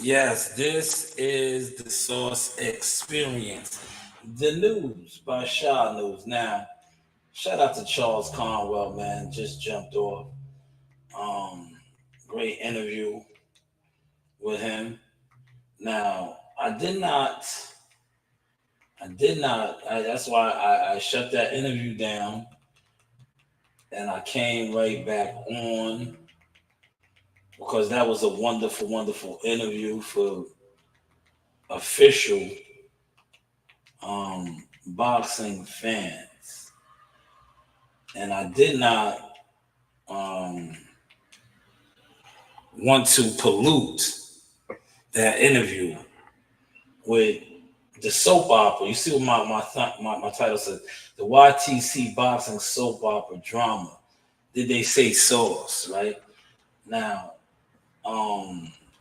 Yes, this is the Source Experience. The news by Shanewz. Now, shout out to Charles Conwell, man. Just jumped off. Um, Great interview with him. Now, that's why I shut that interview down and I came right back on because that was a wonderful, wonderful interview for official boxing fans. And I did not um, want to pollute that interview with the soap opera. You see what my title says? The YTC boxing soap opera drama. Did they say sauce, right? Now,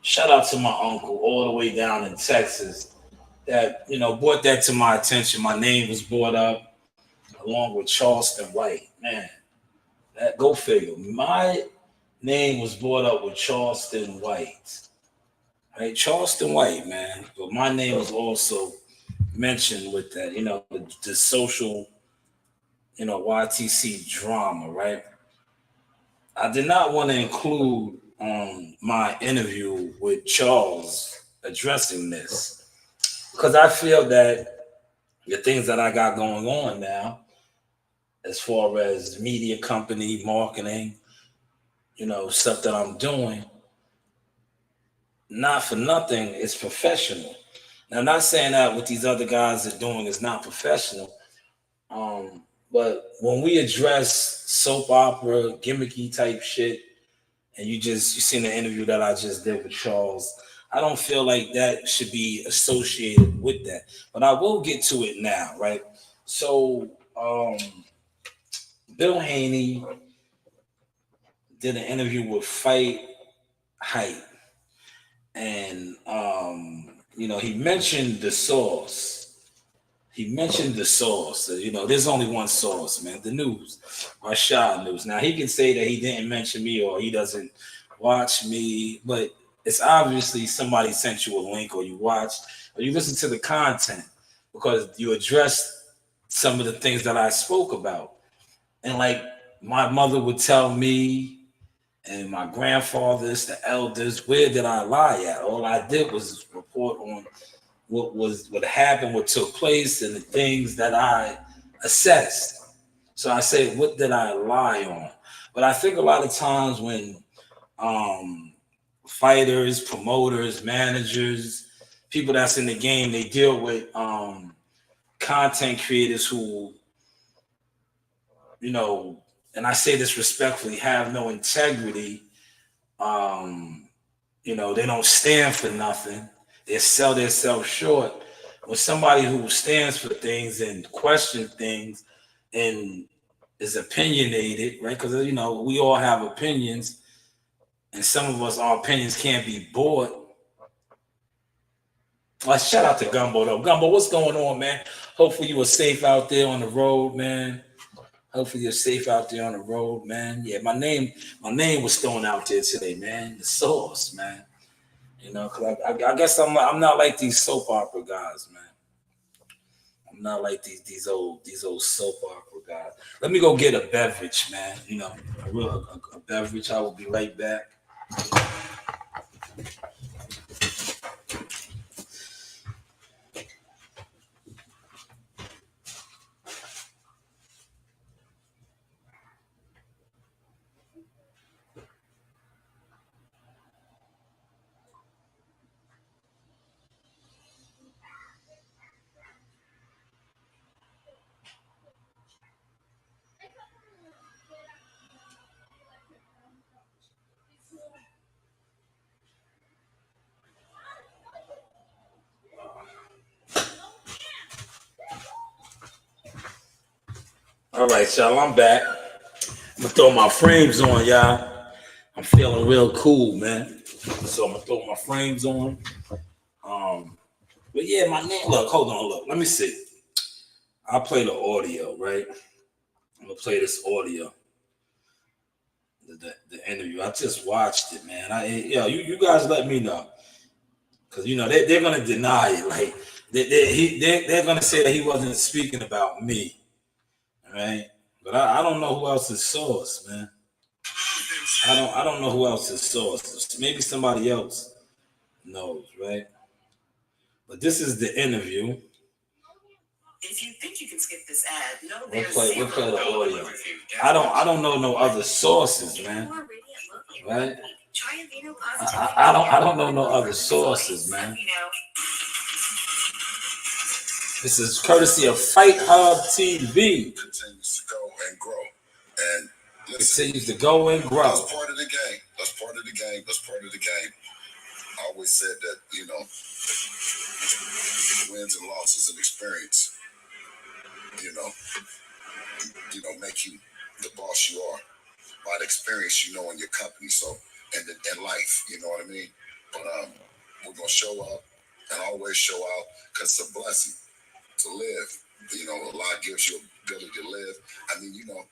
shout out to my uncle all the way down in Texas that, brought that to my attention. My name was brought up along with Charleston White. Man, that go figure. My name was brought up with Charleston White. Right? Charleston White, man. But my name was also mentioned with that, the social, YTC drama, right? I did not want to include my interview with Charles addressing this because I feel that the things that I got going on now, as far as media company, marketing, stuff that I'm doing, not for nothing, it's professional. Now, I'm not saying that what these other guys are doing is not professional, but when we address soap opera, gimmicky type shit, and you seen the interview that I just did with Charles, I don't feel like that should be associated with that. But I will get to it now, right? So, Bill Haney did an interview with Fight Hype, and he mentioned the source. He mentioned the source. There's only one source, man. The news, Rashad News. Now he can say that he didn't mention me or he doesn't watch me, but it's obviously somebody sent you a link or you watched or you listened to the content because you addressed some of the things that I spoke about. And like my mother would tell me and my grandfathers, the elders, where did I lie at? All I did was report on what happened, what took place, and the things that I assessed. So I say, what did I lie on? But I think a lot of times when fighters, promoters, managers, people that's in the game, they deal with content creators who, and I say this respectfully, have no integrity. They don't stand for nothing. They sell themselves short. With somebody who stands for things and questions things and is opinionated, right? Because we all have opinions, and some of us, our opinions can't be bought. Shout out to Gumbo though. Gumbo, what's going on, man? Hopefully you were safe out there on the road, man. Hopefully you're safe out there on the road, man. Yeah, my name was thrown out there today, man. The source, man. Because I guess I'm not like these soap opera guys, man. I'm not like these old soap opera guys. Let me go get a beverage, man. A beverage. I will be right back. All right, y'all. I'm back. I'm gonna throw my frames on, y'all. I'm feeling real cool, man. So I'm gonna throw my frames on. But yeah, my name. Look, hold on, look. Let me see. I'll play the audio, right? I'm gonna play this audio. The interview. I just watched it, man. You guys let me know. because you know they're gonna deny it. Like they're gonna say that he wasn't speaking about me, right? But I don't know who else's source, man. I don't know who else's source. Maybe somebody else knows, right? But this is the interview. If you think you can skip this ad, no, we'll play the audio. I don't know no other sources, man. Right? I don't know no other sources, man. This is courtesy of Fight Hub TV. Continues to go and grow. And continues to go and grow. That's part of the game. That's part of the game. That's part of the game. I always said that, you know, wins and losses and experience, you know, make you the boss you are. By the experience, you know, in your company, so and in life, you know what I mean. But we're gonna show up and always show out because it's a blessing to live. You know, Allah gives you ability to live. I mean, you know,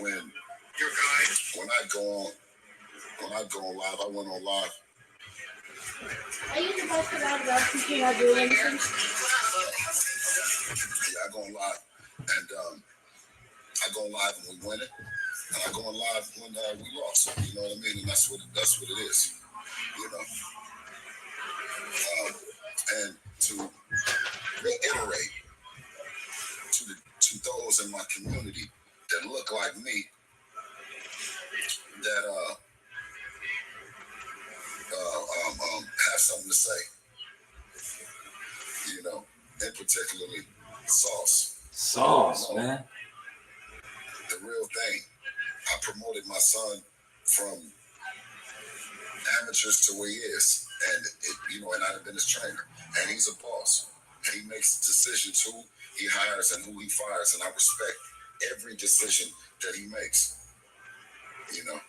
when I go on live, I went on live. Are you supposed to run up since you're not doing anything? Yeah, I go on live, and I go on live when we win it, and I go on live when we lost. You know what I mean? And that's what it is. You know. And to reiterate to those in my community that look like me, that have something to say, you know, and particularly Sauce, man. The real thing. I promoted my son from amateurs to where he is, and and I've been his trainer, and he's a boss, and he makes decisions who he hires and who he fires, and I respect every decision that he makes, you know.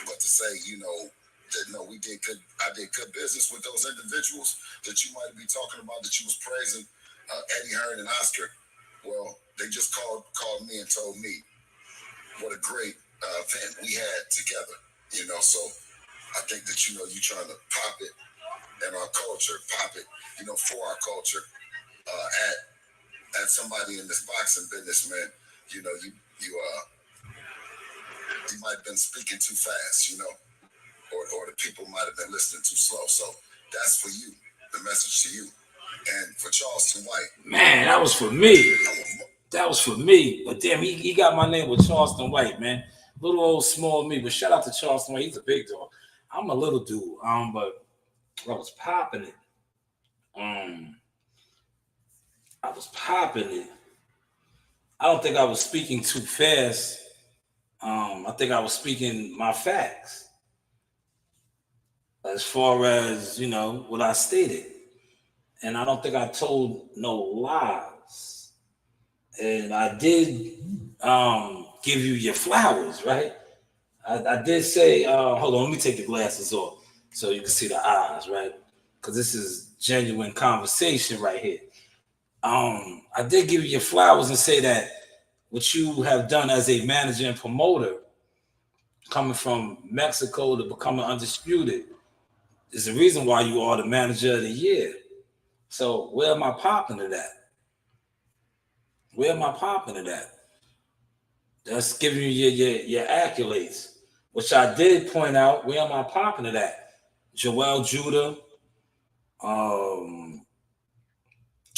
But to say, you know, that no, I did good business with those individuals that you might be talking about, that you was praising, Eddie Hearn and Oscar. Well, they just called me and told me what a great event we had together, you know. So I think that, you know, you trying to pop it in our culture, you know, for our culture, at somebody in this boxing business, man, you know, you might have been speaking too fast, you know, or the people might have been listening too slow. So that's for you, the message to you. And for Charleston White. Man, that was for me. That was for me. But damn, he got my name with Charleston White, man. Little old small me. But shout out to Charleston White. He's a big dog. I'm a little dude. But I was popping it. I don't think I was speaking too fast. I think I was speaking my facts. As far as, you know, what I stated. And I don't think I told no lies. And I did give you your flowers, right? I did say, hold on, let me take the glasses off so you can see the eyes, right? Because this is genuine conversation right here. I did give you your flowers and say that what you have done as a manager and promoter, coming from Mexico to becoming undisputed, is the reason why you are the manager of the year. So where am I popping to that? Where am I popping to that? That's giving you your accolades, which I did point out. Where am I popping to that? Joel Judah,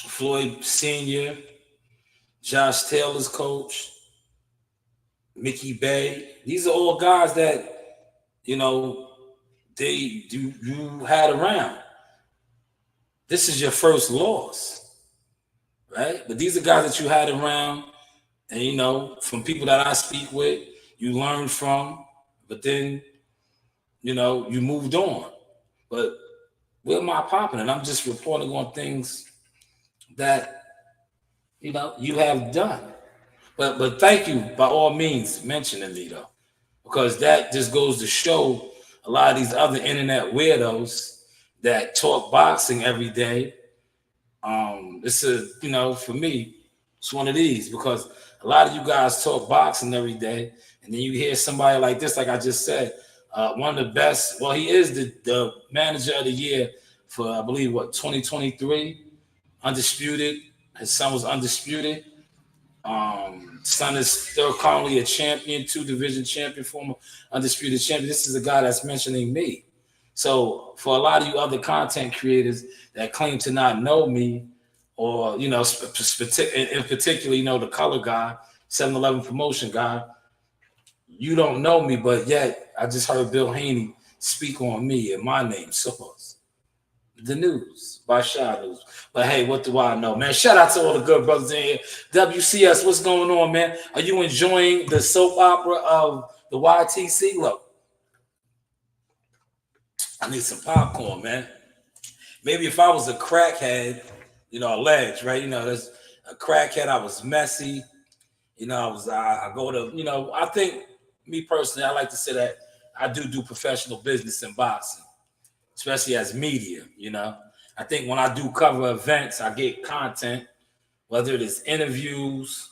Floyd Sr., Josh Taylor's coach, Mickey Bay. These are all guys that, you know, you had around. This is your first loss, right? But these are guys that you had around, and, you know, from people that I speak with, you learn from, but then, you know, you moved on. But where am I popping? And I'm just reporting on things that, you know, you have done. But thank you, by all means, mentioning me, though, because that just goes to show a lot of these other internet weirdos that talk boxing every day. This is, you know, for me, it's one of these, because a lot of you guys talk boxing every day, and then you hear somebody like this, like I just said, One of the best. Well, he is the manager of the year for, I believe, 2023, undisputed. His son was undisputed. Son is still currently a champion, 2-division champion, former undisputed champion. This is a guy that's mentioning me. So for a lot of you other content creators that claim to not know me, or in particular, the color guy, 7-Eleven promotion guy, you don't know me, but yet I just heard Bill Haney speak on me and my name, Source. The news by Shanewz. But hey, what do I know, man? Shout out to all the good brothers in here. WCS, what's going on, man? Are you enjoying the soap opera of the YTC? Look, I need some popcorn, man. Maybe if I was a crackhead, alleged, right? There's a crackhead. I was messy. I go to, I think, me personally, I like to say that I do professional business in boxing, especially as media, I think when I do cover events, I get content, whether it is interviews,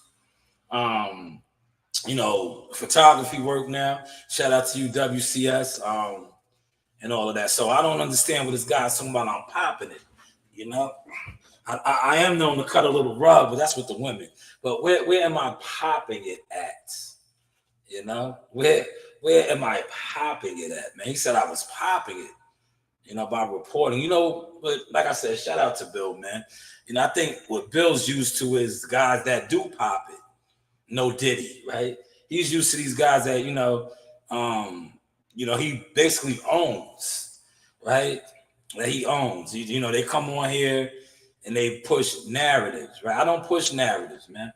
photography work now. Shout out to you, WCS, and all of that. So I don't understand what this guy's talking about. I'm popping it, I am known to cut a little rug, but that's with the women. But where am I popping it at? Where am I popping it at, man? He said I was popping it, by reporting. But like I said, shout out to Bill, man. I think what Bill's used to is guys that do pop it. No Diddy, right? He's used to these guys that, he basically owns, right? That he owns. They come on here and they push narratives, right? I don't push narratives, man.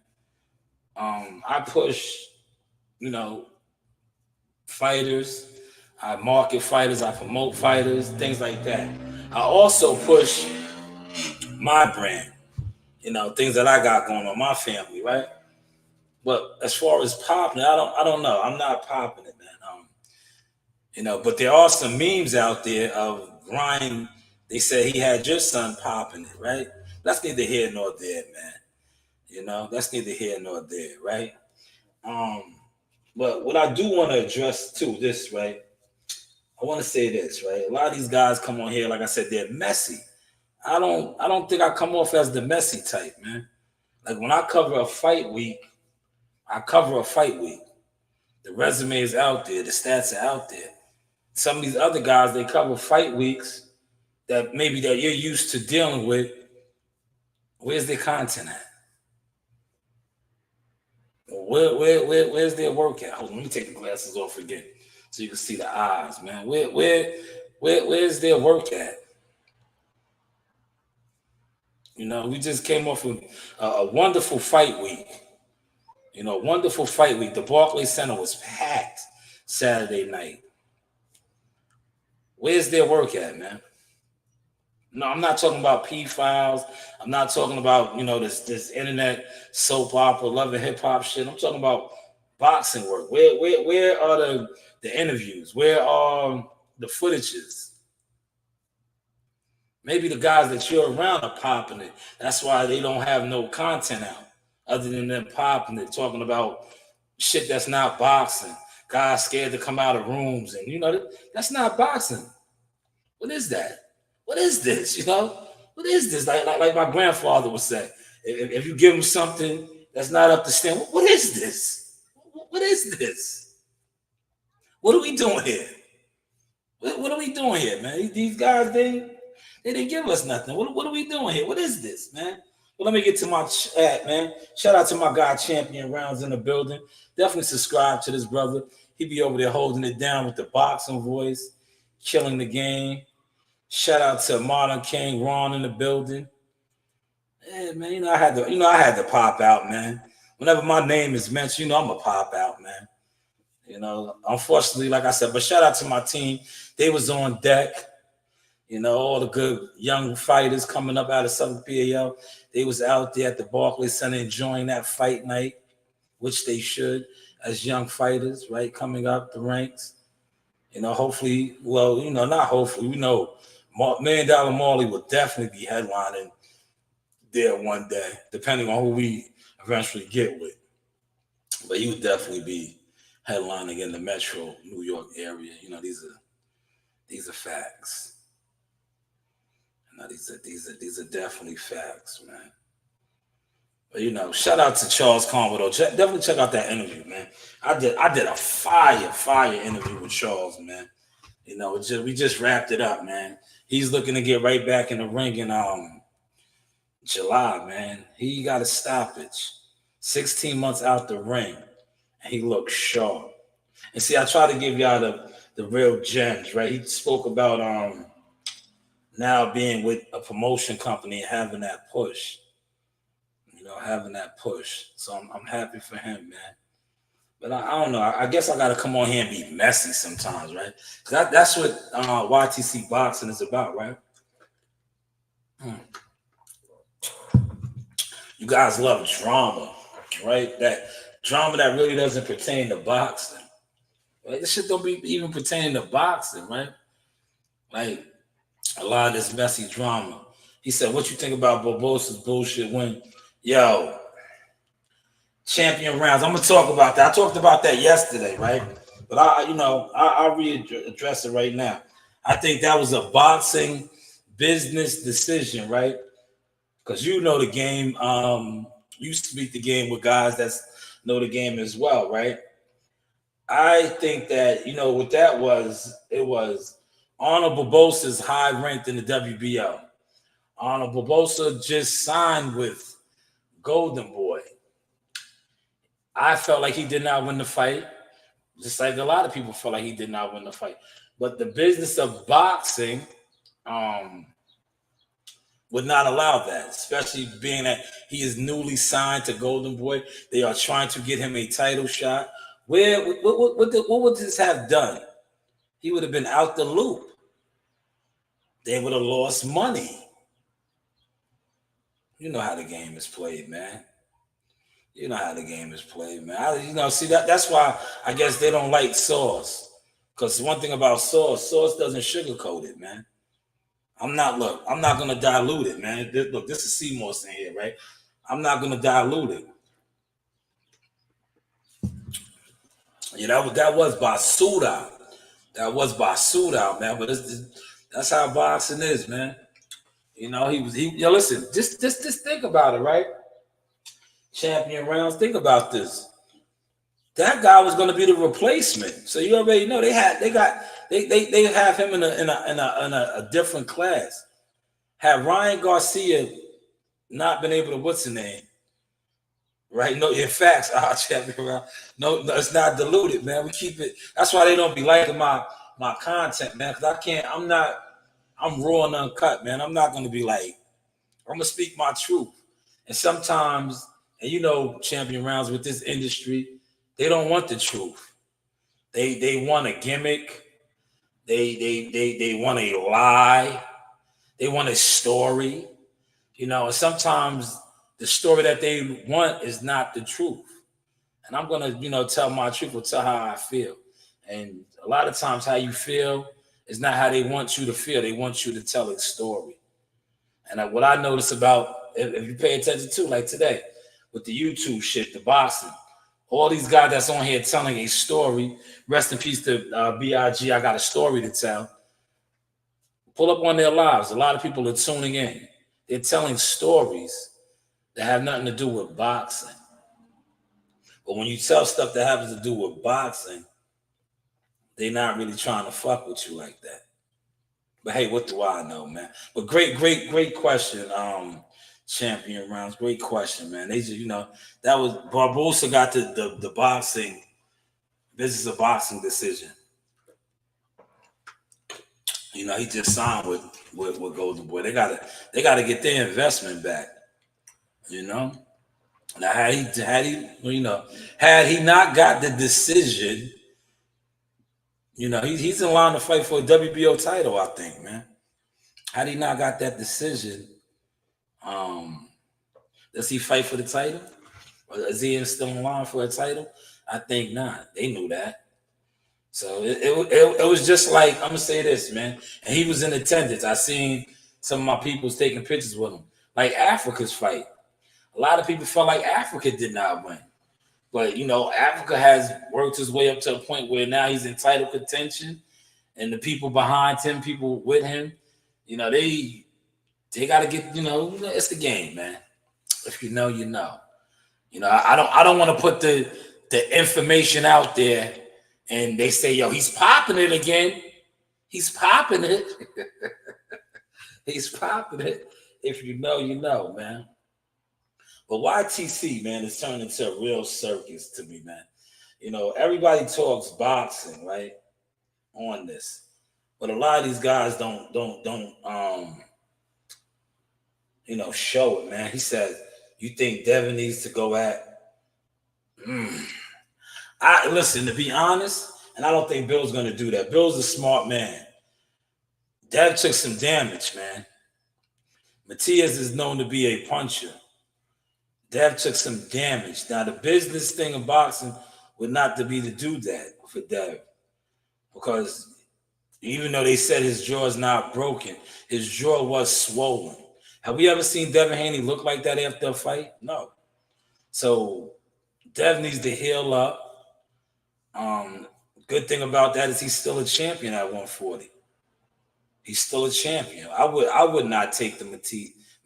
I push, fighters. I market fighters. I promote fighters, things like that. I also push my brand, things that I got going on, my family, right? But as far as popping, I don't know. I'm not popping it, man. But there are some memes out there of Ryan. They said he had your son popping it, right? That's neither here nor there, man. That's neither here nor there, right? But what I do want to address too, this, right? I want to say this, right? A lot of these guys come on here, like I said, they're messy. I don't think I come off as the messy type, man. Like when I cover a fight week, The resume is out there, the stats are out there. Some of these other guys, they cover fight weeks that maybe that you're used to dealing with. Where's their content at? Where's their work at? Hold on, let me take the glasses off again so you can see the eyes, man. Where's their work at? We just came off of a wonderful fight week. Wonderful fight week. The Barclays Center was packed Saturday night. Where's their work at, man? No, I'm not talking about P-Files. I'm not talking about, this internet soap opera, love and hip hop shit. I'm talking about boxing work. Where are the interviews? Where are the footages? Maybe the guys that you're around are popping it. That's why they don't have no content out other than them popping it, talking about shit that's not boxing. Guys scared to come out of rooms. And, that's not boxing. What is that? What is this? What is this? Like my grandfather would say, if you give him something that's not up to standard, what is this? What is this? What are we doing here? What are we doing here, man? These guys, they didn't give us nothing. What are we doing here? What is this, man? Well, let me get to my chat, man. Shout out to my guy, Champion Rounds in the building. Definitely subscribe to this brother. He be over there holding it down with the boxing voice, killing the game. Shout out to Modern King Ron in the building. Yeah, man, I had to pop out, man. Whenever my name is mentioned, I'm a pop out, man. Unfortunately, like I said, but shout out to my team. They was on deck. All the good young fighters coming up out of Southern PAL. They was out there at the Barclays Center enjoying that fight night, which they should as young fighters, right? Coming up the ranks. Hopefully, not hopefully, $1 Million Marley will definitely be headlining there one day, depending on who we eventually get with. But he would definitely be headlining in the metro New York area. You know, these are facts. You know, these are definitely facts, man. But you know, shout out to Charles Conway though. Definitely check out that interview, man. I did a fire interview with Charles, man. You know, we just wrapped it up, man. He's looking to get right back in the ring in July, man. He got a stoppage. 16 months out the ring. And he looks sharp. And see, I try to give y'all the real gems, right? He spoke about now being with a promotion company and having that push. You know, having that push. So I'm happy for him, man. But I don't know. I guess I got to come on here and be messy sometimes, right? Because that's what YTC boxing is about, right? You guys love drama, right? That drama that really doesn't pertain to boxing. Like, this shit don't be even pertaining to boxing, right? Like, a lot of this messy drama. He said, what you think about Barbosa's bullshit when, yo, champion rounds. I'm gonna talk about that. I talked about that yesterday, right? But I'll readdress it right now. I think that was a boxing business decision, right? Because you know the game. You speak the game with guys that know the game as well, right? I think that what that was. It was Arnold Barbosa's high ranked in the WBO. Arnold Barbosa just signed with Golden Boy. I felt like he did not win the fight, just like a lot of people felt like he did not win the fight. But the business of boxing would not allow that, especially being that he is newly signed to Golden Boy. They are trying to get him a title shot. What would this have done? He would have been out the loop. They would have lost money. You know how the game is played, man. You know how the game is played, man. That's why I guess they don't like Sauce. Because one thing about Sauce doesn't sugarcoat it, man. I'm not gonna dilute it, man. This is Seymour's in here, right? I'm not gonna dilute it. Yeah, that was by shootout. That was by shootout, man. But that's how boxing is, man. Listen, just think about it, right? Champion rounds. Think about this. That guy was going to be the replacement. So you already know they have him in a different class. Had Ryan Garcia not been able to, what's his name? Right? No, in fact, our champion round. No, it's not diluted, man. We keep it. That's why they don't be liking my content, man. Because I'm raw and uncut, man. I'm not going to be like, I'm going to speak my truth. And sometimes, and champion rounds with this industry, they don't want the truth. They want a gimmick. They want a lie. They want a story. And sometimes the story that they want is not the truth. And I'm gonna, tell my truth or tell how I feel. And a lot of times how you feel is not how they want you to feel. They want you to tell a story. And what I notice about, if you pay attention to, like today, with the YouTube shit, the boxing, all these guys that's on here telling a story. Rest in peace to B.I.G. I got a story to tell. Pull up on their lives. A lot of people are tuning in. They're telling stories that have nothing to do with boxing. But when you tell stuff that has to do with boxing, they're not really trying to fuck with you like that. But hey, what do I know, man? But great question, champion rounds. Great question, man. They just, that was Barbosa got the boxing business of boxing decision. He just signed with Golden Boy. They gotta get their investment back. Now had he not got the decision, he's in line to fight for a WBO title, I think, man. Had he not got that decision, does he fight for the title? Or is he still in line for a title? I think not. They knew that. So it was just like, I'm gonna say this, man. And he was in attendance. I seen some of my peoples taking pictures with him. Like Africa's fight. A lot of people felt like Africa did not win. But Africa has worked his way up to a point where now he's in title contention, and the people behind him, people with him, they got to get. It's the game, man. If you know, you know. I don't want to put the information out there, and they say, yo, he's popping it again. He's popping it. He's popping it. If you know, you know, man. But YTC, man, is turning into a real circus to me, man. Everybody talks boxing, right? On this. But a lot of these guys don't show it, man. He says, you think Devin needs to go at I listen, to be honest, and I don't think Bill's gonna do that. Bill's a smart man. Dev took some damage, man. Matias is known to be a puncher. Dev took some damage. Now, the business thing of boxing would not to be to do that for Dev. Because even though they said his jaw is not broken, his jaw was swollen. Have we ever seen Devin Haney look like that after a fight? No. So Dev needs to heal up. Good thing about that is he's still a champion at 140. He's still a champion. I would not take the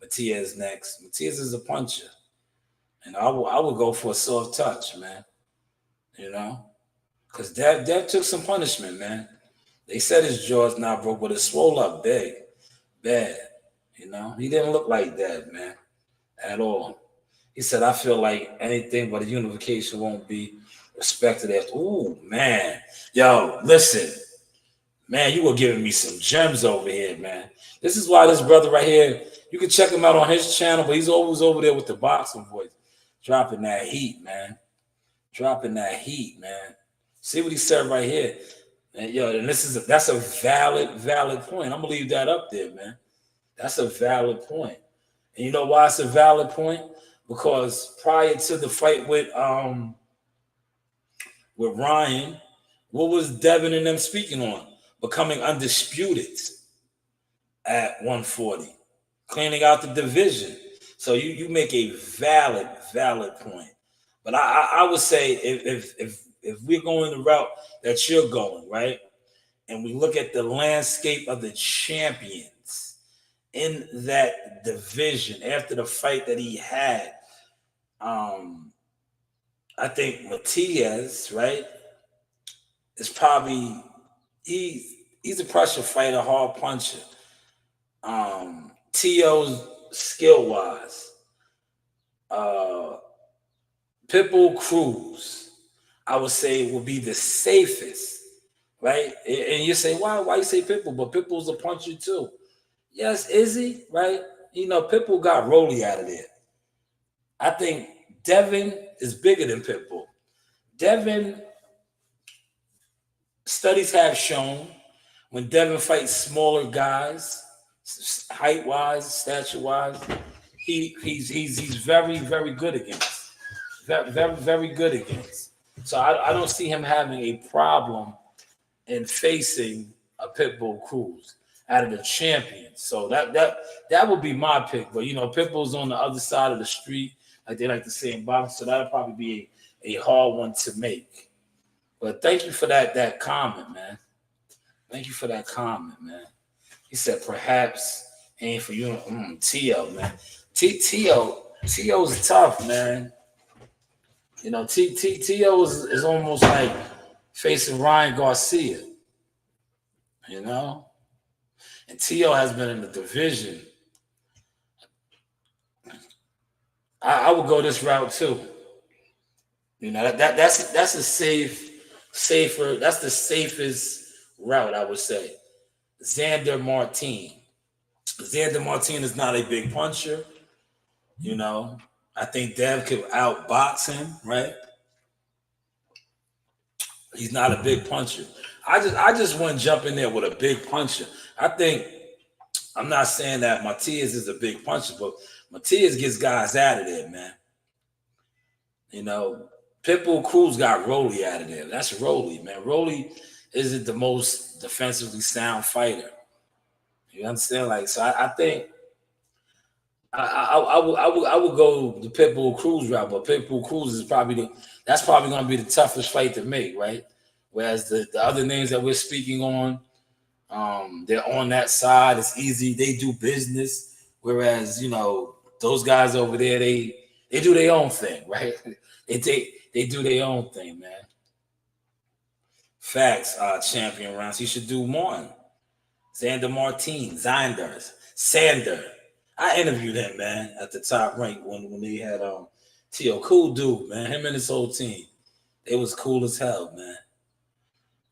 Matias next. Matias is a puncher. And I would go for a soft touch, man. Because Dev took some punishment, man. They said his jaw's not broke, but it swole up big. Bad. He didn't look like that, man. At all. He said, I feel like anything but a unification won't be respected after. Ooh, man. Yo, listen. Man, you were giving me some gems over here, man. This is why this brother right here, you can check him out on his channel, but he's always over there with the boxing voice. Dropping that heat, man. Dropping that heat, man. See what he said right here. And and that's a valid point. I'm gonna leave that up there, man. That's a valid point. And you know why it's a valid point? Because prior to the fight with Ryan, what was Devin and them speaking on? Becoming undisputed at 140, cleaning out the division. So you make a valid point. But I would say if we're going the route that you're going, right, and we look at the landscape of the champions in that division after the fight that he had, I think Matias, right, is probably he's a pressure fighter, hard puncher. T.O.'s skill-wise. Pitbull Cruz, I would say, will be the safest, right? And you say, why you say Pitbull? But Pitbull's a puncher too. Yes, is he? Right? Pitbull got Rolly out of there. I think Devin is bigger than Pitbull. Devin, studies have shown when Devin fights smaller guys, height-wise, stature-wise, he's very, very good against. Very, very, very good against. So I don't see him having a problem in facing a Pitbull Cruz out of the champions. So that would be my pick. But Pitbull's on the other side of the street, like they like to say in boxing. So that'll probably be a hard one to make. But thank you for that comment, man. Thank you for that comment, man. He said perhaps ain't for you, T.O., man. T.O.'s tough, man. T.O. is almost like facing Ryan Garcia, and T.O. has been in the division. I would go this route too. That's a safer. That's the safest route, I would say. Xander Martin. Xander Martin is not a big puncher. I think Dev could outbox him, right? He's not a big puncher. I just wouldn't jump in there with a big puncher. I'm not saying that Matias is a big puncher, but Matias gets guys out of there, man. Pitbull Cruz got Rolly out of there. That's Rolly, man. Rolly isn't the most defensively sound fighter. You understand? So I think I would go the Pitbull Cruz route, but Pitbull Cruz is that's probably going to be the toughest fight to make, right? Whereas the other names that we're speaking on, they're on that side. It's easy. They do business. Whereas those guys over there, they do their own thing, right? They do their own thing, man. Facts, champion rounds. He should do one. Xander Martin, Sander. I interviewed him, man, at the top rank when they had T.O. Cool dude, man. Him and his whole team. They was cool as hell, man.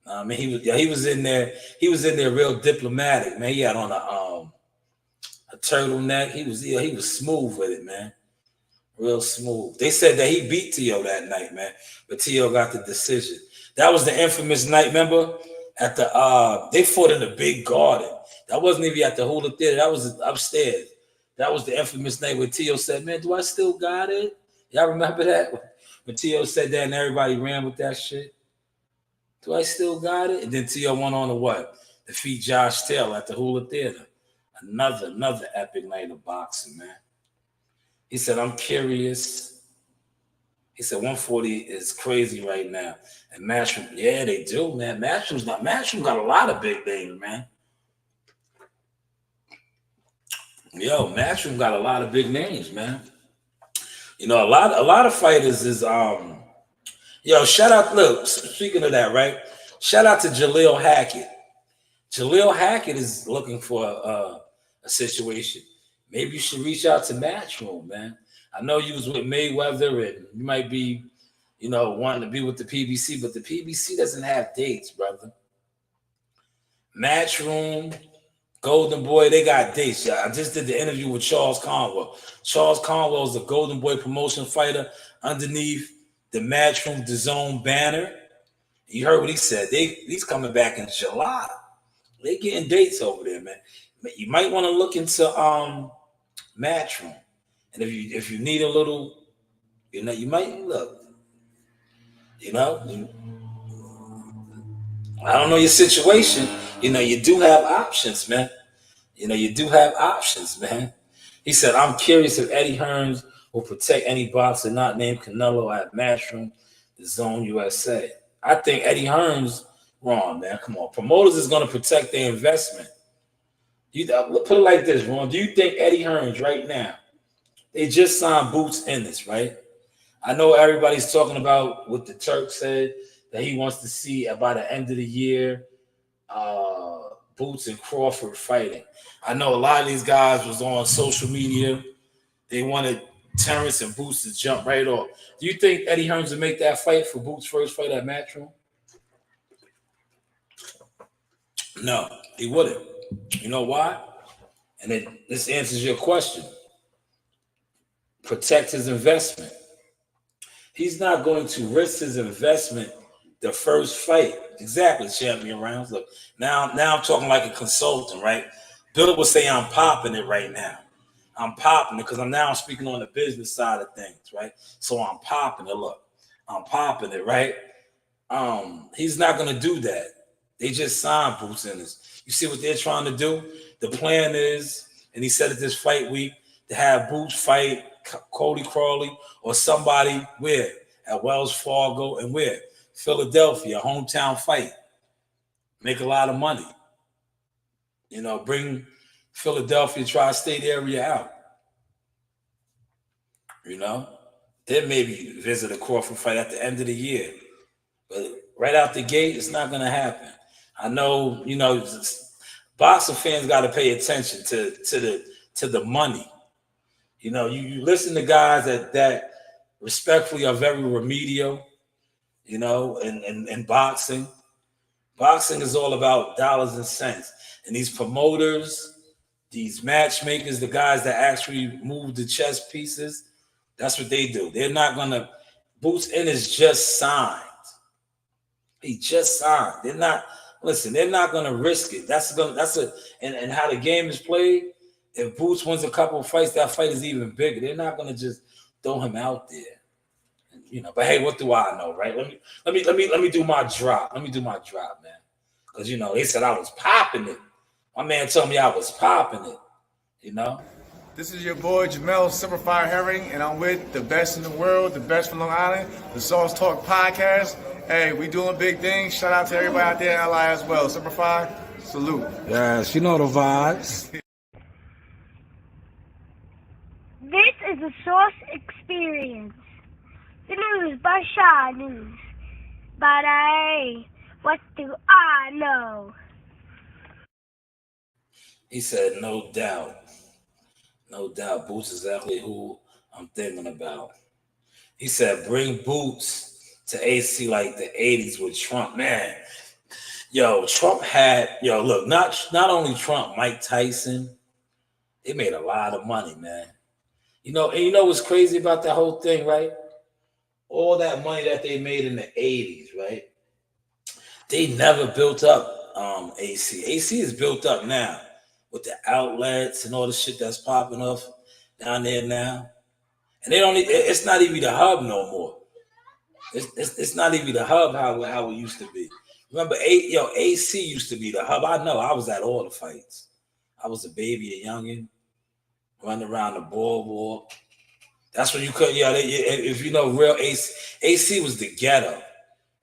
I mean, he was in there. He was in there real diplomatic, man. He had on a turtleneck. He was smooth with it, man. Real smooth. They said that he beat T.O. that night, man, but T.O. got the decision. That was the infamous night, remember? At they fought in the big garden. That wasn't even at the Hula Theater. That was upstairs. That was the infamous night where T.O. said, "Man, do I still got it?" Y'all remember that? When T.O. said that and everybody ran with that shit. Do I still got it? And then T.O. went on to what? Defeat Josh Taylor at the Hula Theater. Another epic night of boxing, man. He said, "I'm curious." He said 140 is crazy right now. And Matchroom, yeah, they do, man. Matchroom got a lot of big names, man. Yo, Matchroom got a lot of big names, man. A lot of fighters is shout out, look, speaking of that, right? Shout out to Jaleel Hackett. Jaleel Hackett is looking for a situation. Maybe you should reach out to Matchroom, man. I know you was with Mayweather and you might be, wanting to be with the PBC, but the PBC doesn't have dates, brother. Matchroom, Golden Boy, they got dates. I just did the interview with Charles Conwell. Charles Conwell is a Golden Boy promotion fighter underneath the Matchroom DAZN banner. You heard what he said. He's coming back in July. They getting dates over there, man. You might want to look into Matchroom. And if you need a little, you might look. I don't know your situation. You do have options, man. You do have options, man. He said, "I'm curious if Eddie Hearns will protect any boxer not named Canelo at Matchroom, DAZN USA." I think Eddie Hearns, wrong, man. Come on. Promoters is going to protect their investment. Put it like this, Ron. Do you think Eddie Hearns right now, they just signed Boots Ennis, right? I know everybody's talking about what the Turk said, that he wants to see by the end of the year, Boots and Crawford fighting. I know a lot of these guys was on social media. They wanted Terrence and Boots to jump right off. Do you think Eddie Hearns would make that fight for Boots' first fight at Matchroom? No, he wouldn't. You know why? And this answers your question. Protect his investment. He's not going to risk his investment the first fight. Exactly, champion rounds. Look, now I'm talking like a consultant, right? Bill will say I'm popping it right now. I'm popping it because I'm speaking on the business side of things, right? So I'm popping it. Look, I'm popping it, right? He's not going to do that. They just signed Boots Ennis. You see what they're trying to do? The plan is, and he said it this fight week, to have Boots fight Cody Crawley or somebody where? At Wells Fargo and where? Philadelphia, hometown fight. Make a lot of money. Bring Philadelphia tri-state area out. Then maybe visit a Crawford fight at the end of the year. But right out the gate, it's not going to happen. I know, boxing fans got to pay attention to the money. You listen to guys that respectfully are very remedial, in boxing. Boxing is all about dollars and cents. And these promoters, these matchmakers, the guys that actually move the chess pieces, that's what they do. They're not going to. Boots Ennis just signed. He just signed. They're not going to risk it. And how the game is played. If Boots wins a couple of fights, that fight is even bigger. They're not going to just throw him out there. But hey, what do I know, right? Let me do my drop. Let me do my drop, man. Because they said I was popping it. My man told me I was popping it. This is your boy Jamel Superfire Herring, and I'm with the best in the world, the best from Long Island, the Sauce Talk Podcast. Hey, we doing big things. Shout out to everybody out there in LI as well. Superfire, salute. Yes, you know the vibes. This is the Sauce Experience. The news by Shanewz. But what do I know? He said, no doubt. No doubt. Boots is exactly who I'm thinking about. He said, bring Boots to AC like the 80s with Trump. Man, yo, Trump had, look, not only Trump, Mike Tyson, they made a lot of money, man. And you know what's crazy about that whole thing, right? All that money that they made in the 80s, right? They never built up AC. AC is built up now with the outlets and all the shit that's popping off down there now. And it's not even the hub no more. It's not even the hub how it used to be. Remember, AC used to be the hub. I know, I was at all the fights. I was a baby, a youngin', running around the boardwalk. That's when you could, if you know real AC was the ghetto.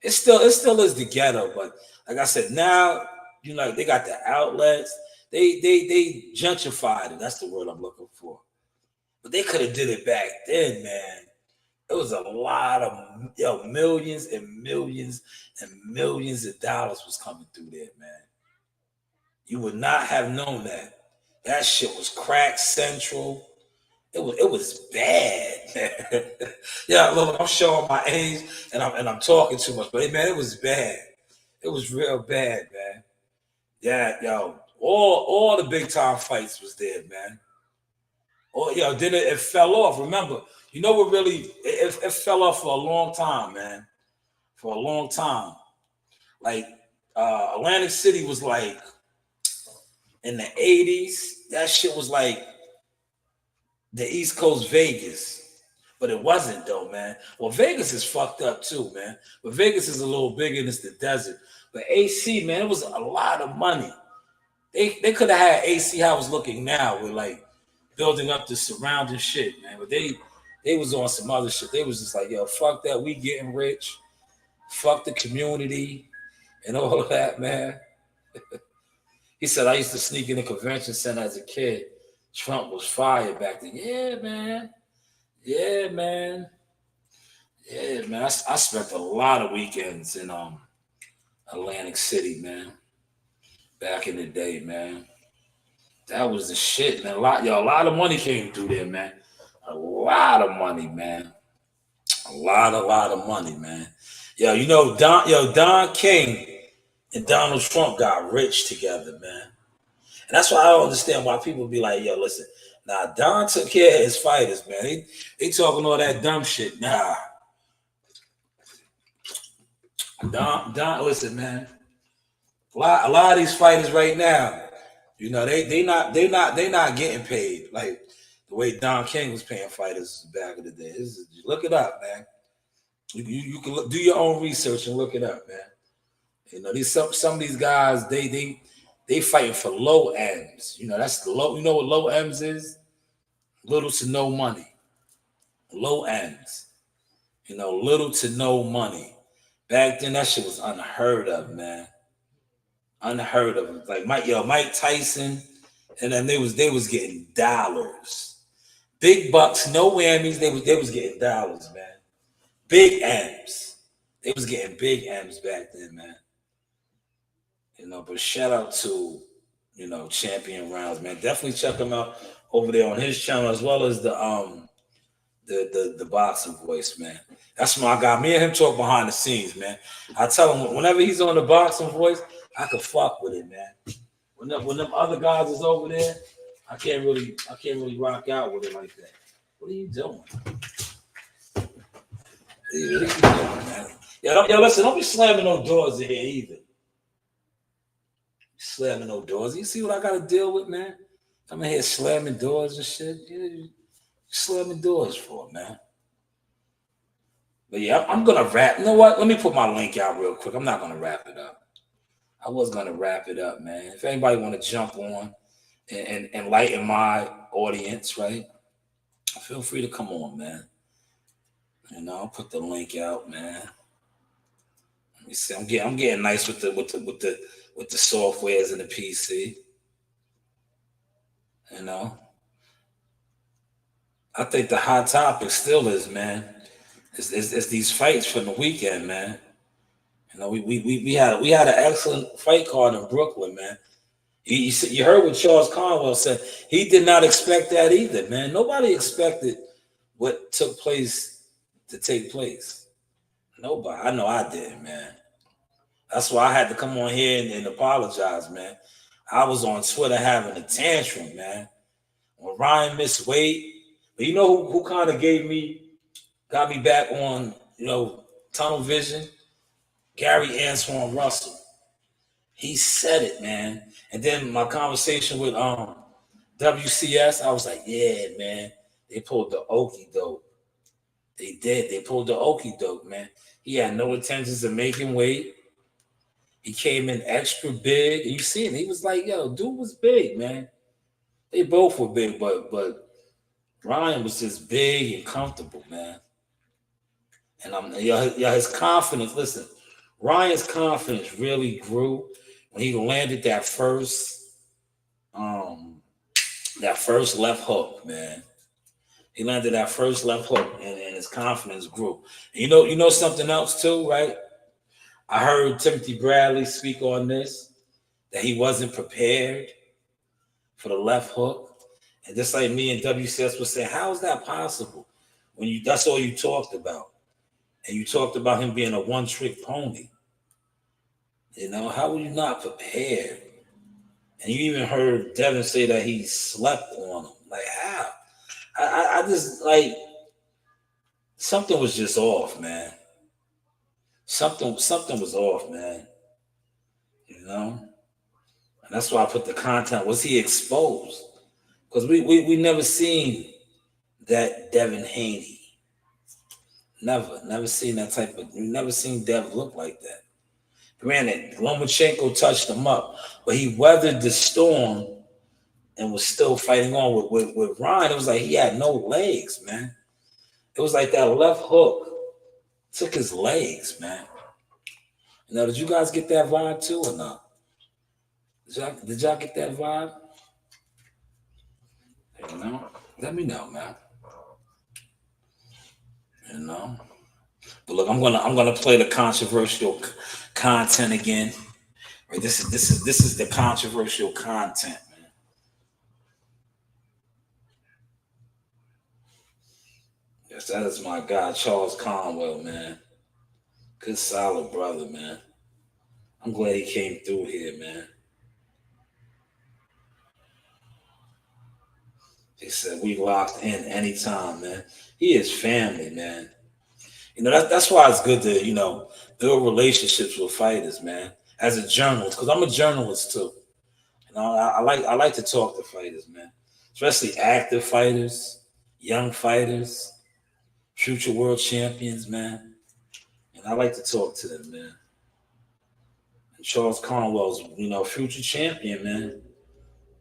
It still is the ghetto, but like I said, now, they got the outlets. They gentrified it. That's the word I'm looking for. But they could have did it back then, man. It was a lot of millions and millions and millions of dollars was coming through there, man. You would not have known that. That shit was crack central. It was bad, man. Yeah, look, I'm showing my age and I'm talking too much, but man, it was bad. It was real bad, man. Yeah, all the big time fights was there, man. Then it fell off. Remember, what really it fell off for a long time, man. For a long time. Like Atlantic City was like in the 80s, that shit was like the East Coast Vegas. But it wasn't though, man. Well, Vegas is fucked up too, man. But Vegas is a little bigger and it's the desert. But AC, man, it was a lot of money. They could have had AC how it's looking now with like building up the surrounding shit, man. But they was on some other shit. They was just like, yo, fuck that. We getting rich. Fuck the community and all of that, man. He said, I used to sneak in the convention center as a kid. Trump was fired back then. Yeah, man. Yeah, man. Yeah, man. I spent a lot of weekends in Atlantic City, man. Back in the day, man. That was the shit, man. A lot of money came through there, man. A lot of money, man. A lot of money, man. Don King and Donald Trump got rich together, man. And that's why I don't understand why people be like, yo, listen, nah, Don took care of his fighters, man. They talking all that dumb shit. Nah. Don, listen, man. A lot of these fighters right now, they not getting paid like the way Don King was paying fighters back in the day. Look it up, man. You can do your own research and look it up, man. Some of these guys they fighting for low M's. That's low. You know what low M's is? Little to no money. Low M's. Little to no money. Back then, that shit was unheard of, man. Unheard of. Like Mike Tyson, and then they was getting dollars, big bucks, no whammies. They was getting dollars, man. Big M's. They was getting big M's back then, man. But shout out to Champion Rounds, man. Definitely check him out over there on his channel as well as the boxing voice, man. That's my guy. Me and him talk behind the scenes, man. I tell him whenever he's on the boxing voice, I can fuck with it, man. When them other guys is over there, I can't really rock out with it like that. What are you doing? What are you doing, man? Yo, listen, don't be slamming no doors in here either. Slamming no doors. You see what I gotta deal with, man? I'm in here slamming doors and shit. You slamming doors for, man. But yeah, I'm gonna wrap. You know what? Let me put my link out real quick. I'm not gonna wrap it up. I was gonna wrap it up, man. If anybody want to jump on and enlighten my audience, right? Feel free to come on, man. I'll put the link out, man. Let me see. I'm getting nice with the softwares and the PC. I think the hot topic still is, man, it's these fights from the weekend, man. We had an excellent fight card in Brooklyn, man. You heard what Charles Conwell said. He did not expect that either, man. Nobody expected what took place to take place. Nobody. I know I didn't, man. That's why I had to come on here and apologize, man. I was on Twitter having a tantrum, man. When Ryan missed weight, but you know who kind of got me back on, tunnel vision? Gary Antoine Russell. He said it, man. And then my conversation with WCS, I was like, yeah, man, they pulled the okie doke. They did. They pulled the okie doke, man. He had no intentions of making weight. He came in extra big. And you see it. He was like, yo, dude was big, man. They both were big, but Ryan was just big and comfortable, man. And his confidence, listen, Ryan's confidence really grew when he landed that first left hook, man. He landed that first left hook, and his confidence grew. And you know something else too, right? I heard Timothy Bradley speak on this, that he wasn't prepared for the left hook. And just like me and WCS was saying, how is that possible? When that's all you talked about. And you talked about him being a one-trick pony. How were you not prepared? And you even heard Devin say that he slept on him. Like, how? I just, like, something was just off, man. Something was off, man. And that's why I put the content. Was he exposed? Because we never seen that Devin Haney. Never seen that type of. We never seen Dev look like that. Granted, Lomachenko touched him up, but he weathered the storm and was still fighting on with Ryan. It was like he had no legs, man. It was like that left hook took his legs, man. Did you guys get that vibe too or not? Did y'all get that vibe? Let me know, man. But look, I'm gonna play the controversial content again. Right, this is the controversial content, man. Yes, that is my guy, Charles Conwell, man. Good solid brother, man. I'm glad he came through here, man. He said we locked in anytime, man. He is family, man. That's why it's good to, build relationships with fighters, man. As a journalist, because I'm a journalist too. I like to talk to fighters, man. Especially active fighters, young fighters, future world champions, man. And I like to talk to them, man. And Charles Conwell's, future champion, man.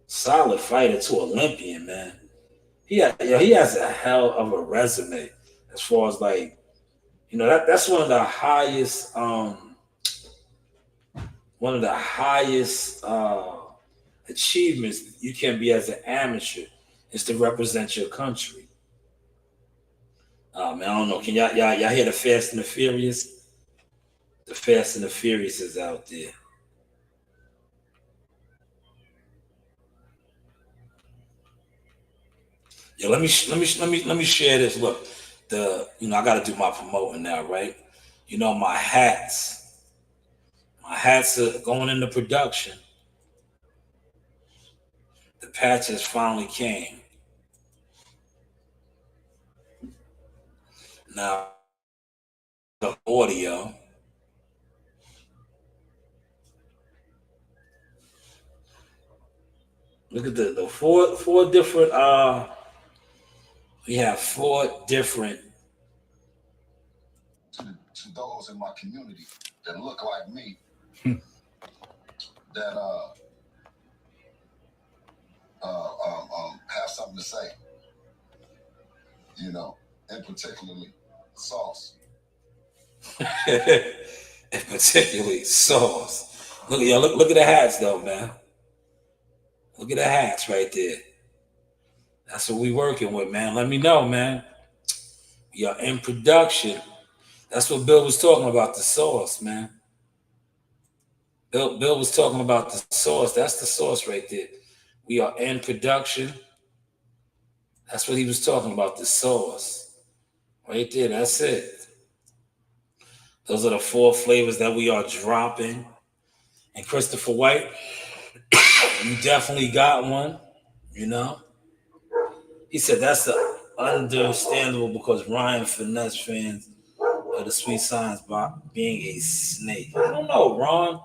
Solid fighter to Olympian, man. He has a hell of a resume as far as like, that's one of the highest achievements you can be as an amateur is to represent your country. Man, I don't know. Can y'all hear the Fast and the Furious? The Fast and the Furious is out there. Yeah, let me share this. Look, I got to do my promoting now, right? My hats are going into production. The patches finally came. Now the audio. Look at the four different. We have four different. To those in my community that look like me, that have something to say, and particularly sauce. And particularly sauce. Look at the hats though, man. Look at the hats right there. That's what we working with, man. Let me know, man. We are in production. That's what Bill was talking about, the sauce, man. Bill was talking about the sauce. That's the sauce right there. We are in production. That's what he was talking about, the sauce. Right there, that's it. Those are the 4 flavors that we are dropping. And Christopher White, you definitely got one, He said that's understandable because Ryan finesse fans of the sweet science by being a snake. I don't know, Ron.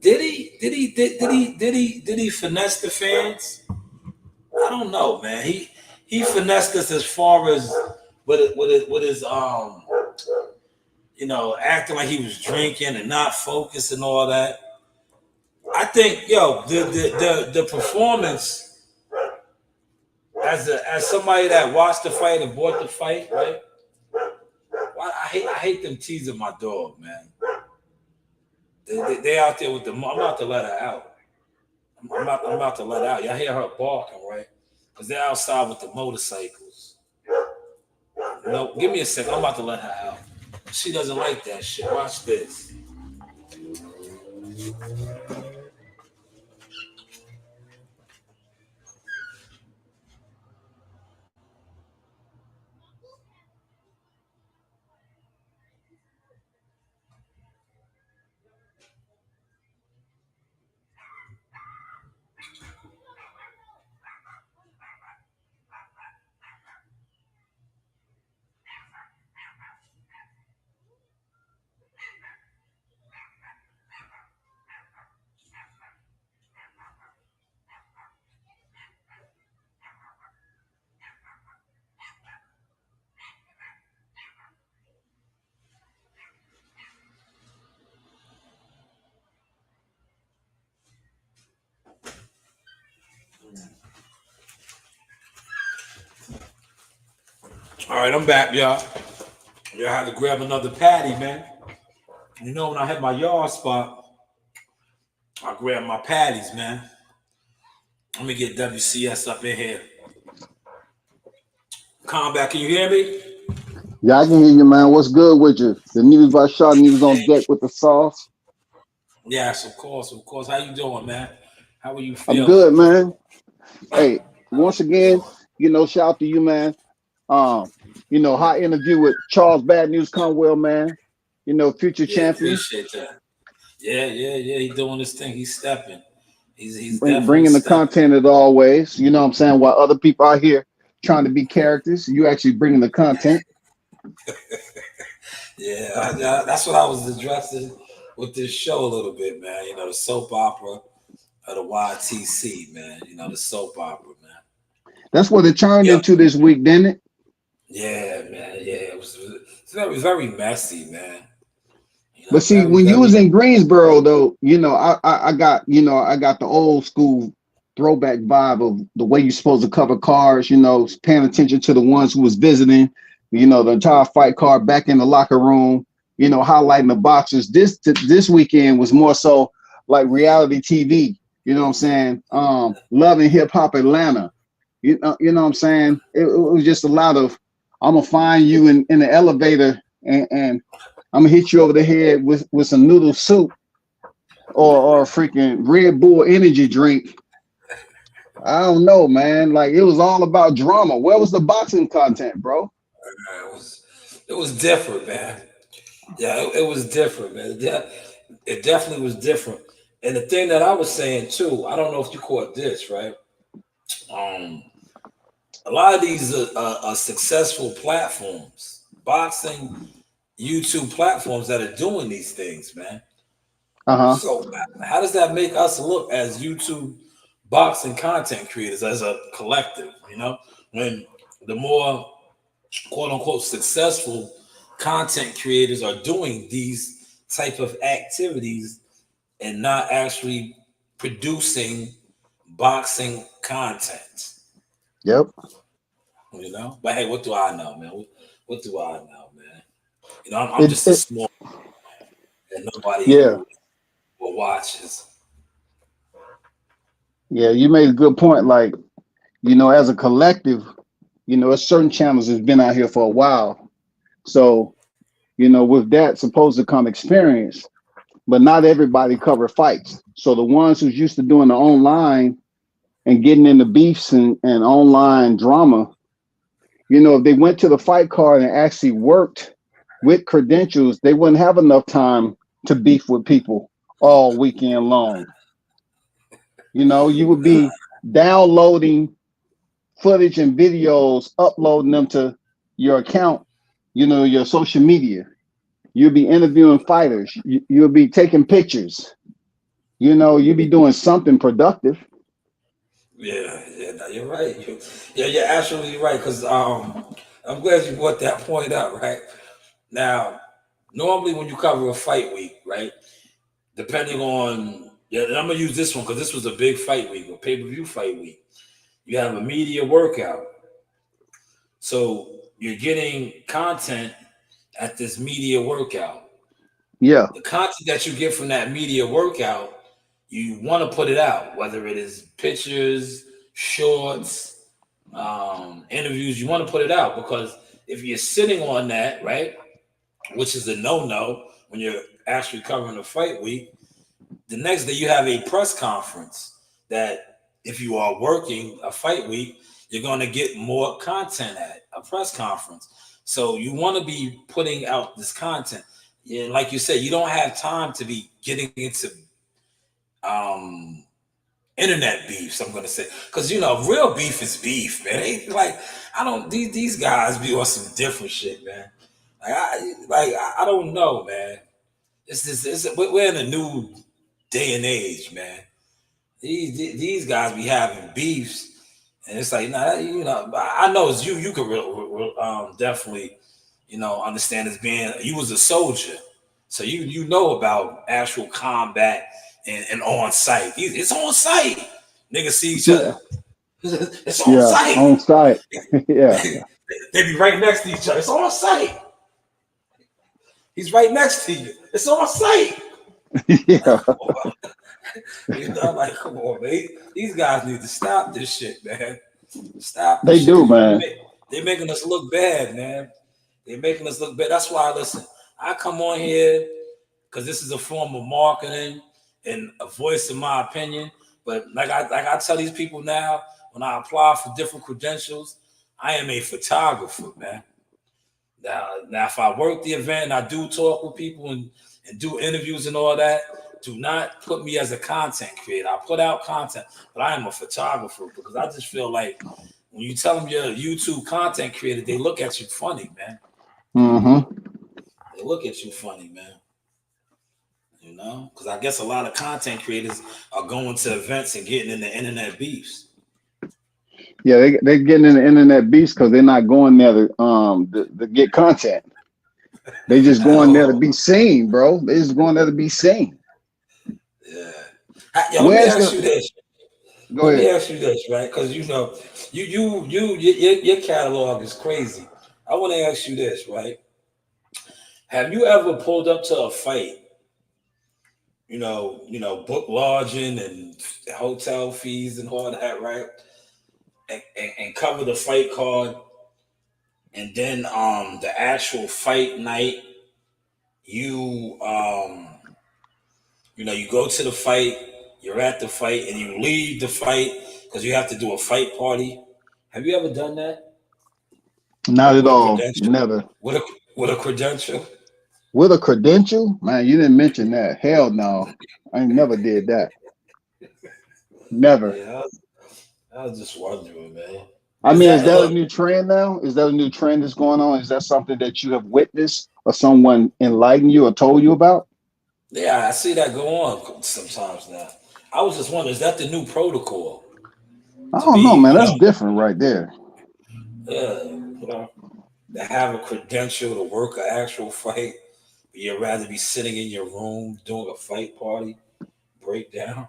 Did he finesse the fans? I don't know, man. He finessed us as far as with his acting like he was drinking and not focused and all that. I think, the performance as somebody that watched the fight and bought the fight, right? I hate them teasing my dog, man. They out there with I'm about to let her out. I'm about to let her out. Y'all hear her barking, right? Because they're outside with the motorcycles. No, give me a second. I'm about to let her out. She doesn't like that shit. Watch this. All right, I'm back, y'all. Y'all had to grab another patty, man. When I had my yard spot, I grabbed my patties, man. Let me get WCS up in here. Combat, can you hear me? Yeah, I can hear you, man. What's good with you? The news by Shaw News on deck with the sauce. Yes, of course. How you doing, man? How are you feeling? I'm good, man. Hey, once again, shout out to you, man. Hot interview with Charles Bad News Conwell, man. Future champion. Appreciate that. Yeah. He's doing this thing. He's stepping. He's bringing the content as always. You know what I'm saying? While other people out here trying to be characters, you actually bringing the content. Yeah, that's what I was addressing with this show a little bit, man. The soap opera of the YTC, man. The soap opera, man. That's what it turned into this week, didn't it? Yeah, man. Yeah, it was very messy, man. But see, when you was in Greensboro, though, I got the old school throwback vibe of the way you're supposed to cover cars. Paying attention to the ones who was visiting. The entire fight card back in the locker room. Highlighting the boxers. This weekend was more so like reality TV. You know what I'm saying? Love and Hip Hop Atlanta. You know what I'm saying? It was just a lot of. I'm gonna find you in the elevator and I'm gonna hit you over the head with some noodle soup or a freaking Red Bull energy drink. I don't know, man. Like it was all about drama. Where was the boxing content, bro? It was different, man. Yeah, it was different, man. It definitely was different. And the thing that I was saying too, I don't know if you caught this, right? A lot of these are successful platforms, boxing, YouTube platforms that are doing these things, man. So how does that make us look as YouTube boxing content creators as a collective? When the more quote unquote successful content creators are doing these type of activities and not actually producing boxing content. Yep. You know, but hey, what do I know, man? What do I know, man? You know, I'm It, just a it small that nobody yeah. watches. Yeah, you made a good point. Like, as a collective, there's certain channels that's been out here for a while. So, with that supposed to come experience, but not everybody cover fights. So the ones who's used to doing the online and getting into beefs and online drama, if they went to the fight card and actually worked with credentials, they wouldn't have enough time to beef with people all weekend long. You would Nah, be downloading footage and videos, uploading them to your account, your social media. You'll be interviewing fighters. You'll be taking pictures. You'll be doing something productive. yeah, no, you're right. You're absolutely right. Because I'm glad you brought that point up. Right now, normally when you cover a fight week, right, depending on and I'm gonna use this one because this was a big fight week, a pay-per-view fight week. You have a media workout, so you're getting content at this media workout. Yeah. The content that you get from that media workout, you want to put it out, whether it is pictures, shorts, interviews. You want to put it out because if you're sitting on that, right, which is a no-no when you're actually covering a fight week, the next day you have a press conference that if you are working a fight week, you're going to get more content at a press conference. So you want to be putting out this content. And like you said, you don't have time to be getting into um, internet beefs. I'm going to say because real beef is beef, man. Like I don't these guys be on some different shit, man. I don't know, man. We're in a new day and age, man. These guys be having beefs, and it's like, nah, I know it's you. You could definitely, understand as being you was a soldier, so you know about actual combat and on site. It's on site. Niggas see each other. Yeah. It's on Yeah. site. On site. Yeah. They be right next to each other. It's on site. He's right next to you. It's on site. Yeah. Like, come on, man. These guys need to stop this shit, man. Stop They this shit. do, man. They're making us look bad, man. They're making us look bad. That's why, listen, I come on here because this is a form of marketing and a voice of my opinion. But like I tell these people now, when I apply for different credentials, I am a photographer, man. Now, if I work the event and I do talk with people and do interviews and all that, do not put me as a content creator. I put out content, but I am a photographer because I just feel like when you tell them you're a YouTube content creator, they look at you funny, man. Mm-hmm. They look at you funny, man. Because I guess a lot of content creators are going to events and getting in the internet beefs. Yeah, they're getting in the internet beast because they're not going there to get content. They just going there to be seen, bro. They just going there to be seen. Yeah. Yo, let me Where's ask you this. Go Let me ahead. ask you this, right? Because your catalog is crazy. I want to ask you this, right? Have you ever pulled up to a fight? Book lodging and hotel fees and all that, right? And cover the fight card, and then the actual fight night, you you go to the fight, you're at the fight, and you leave the fight because you have to do a fight party. Have you ever done that Not at with a all. credential? Never. With a credential? With a credential? Man, you didn't mention that. Hell no. I never did that. Never. Yeah, I was just wondering, man. I Is mean, is that that a look? new trend now? Is that a new trend that's going on? Is that something that you have witnessed or someone enlightened you or told you about? Yeah, I see that go on sometimes now. I was just wondering, is that the new protocol I to don't know, be, man. That's different right there. to have a credential to work an actual fight? You'd rather be sitting in your room doing a fight party breakdown.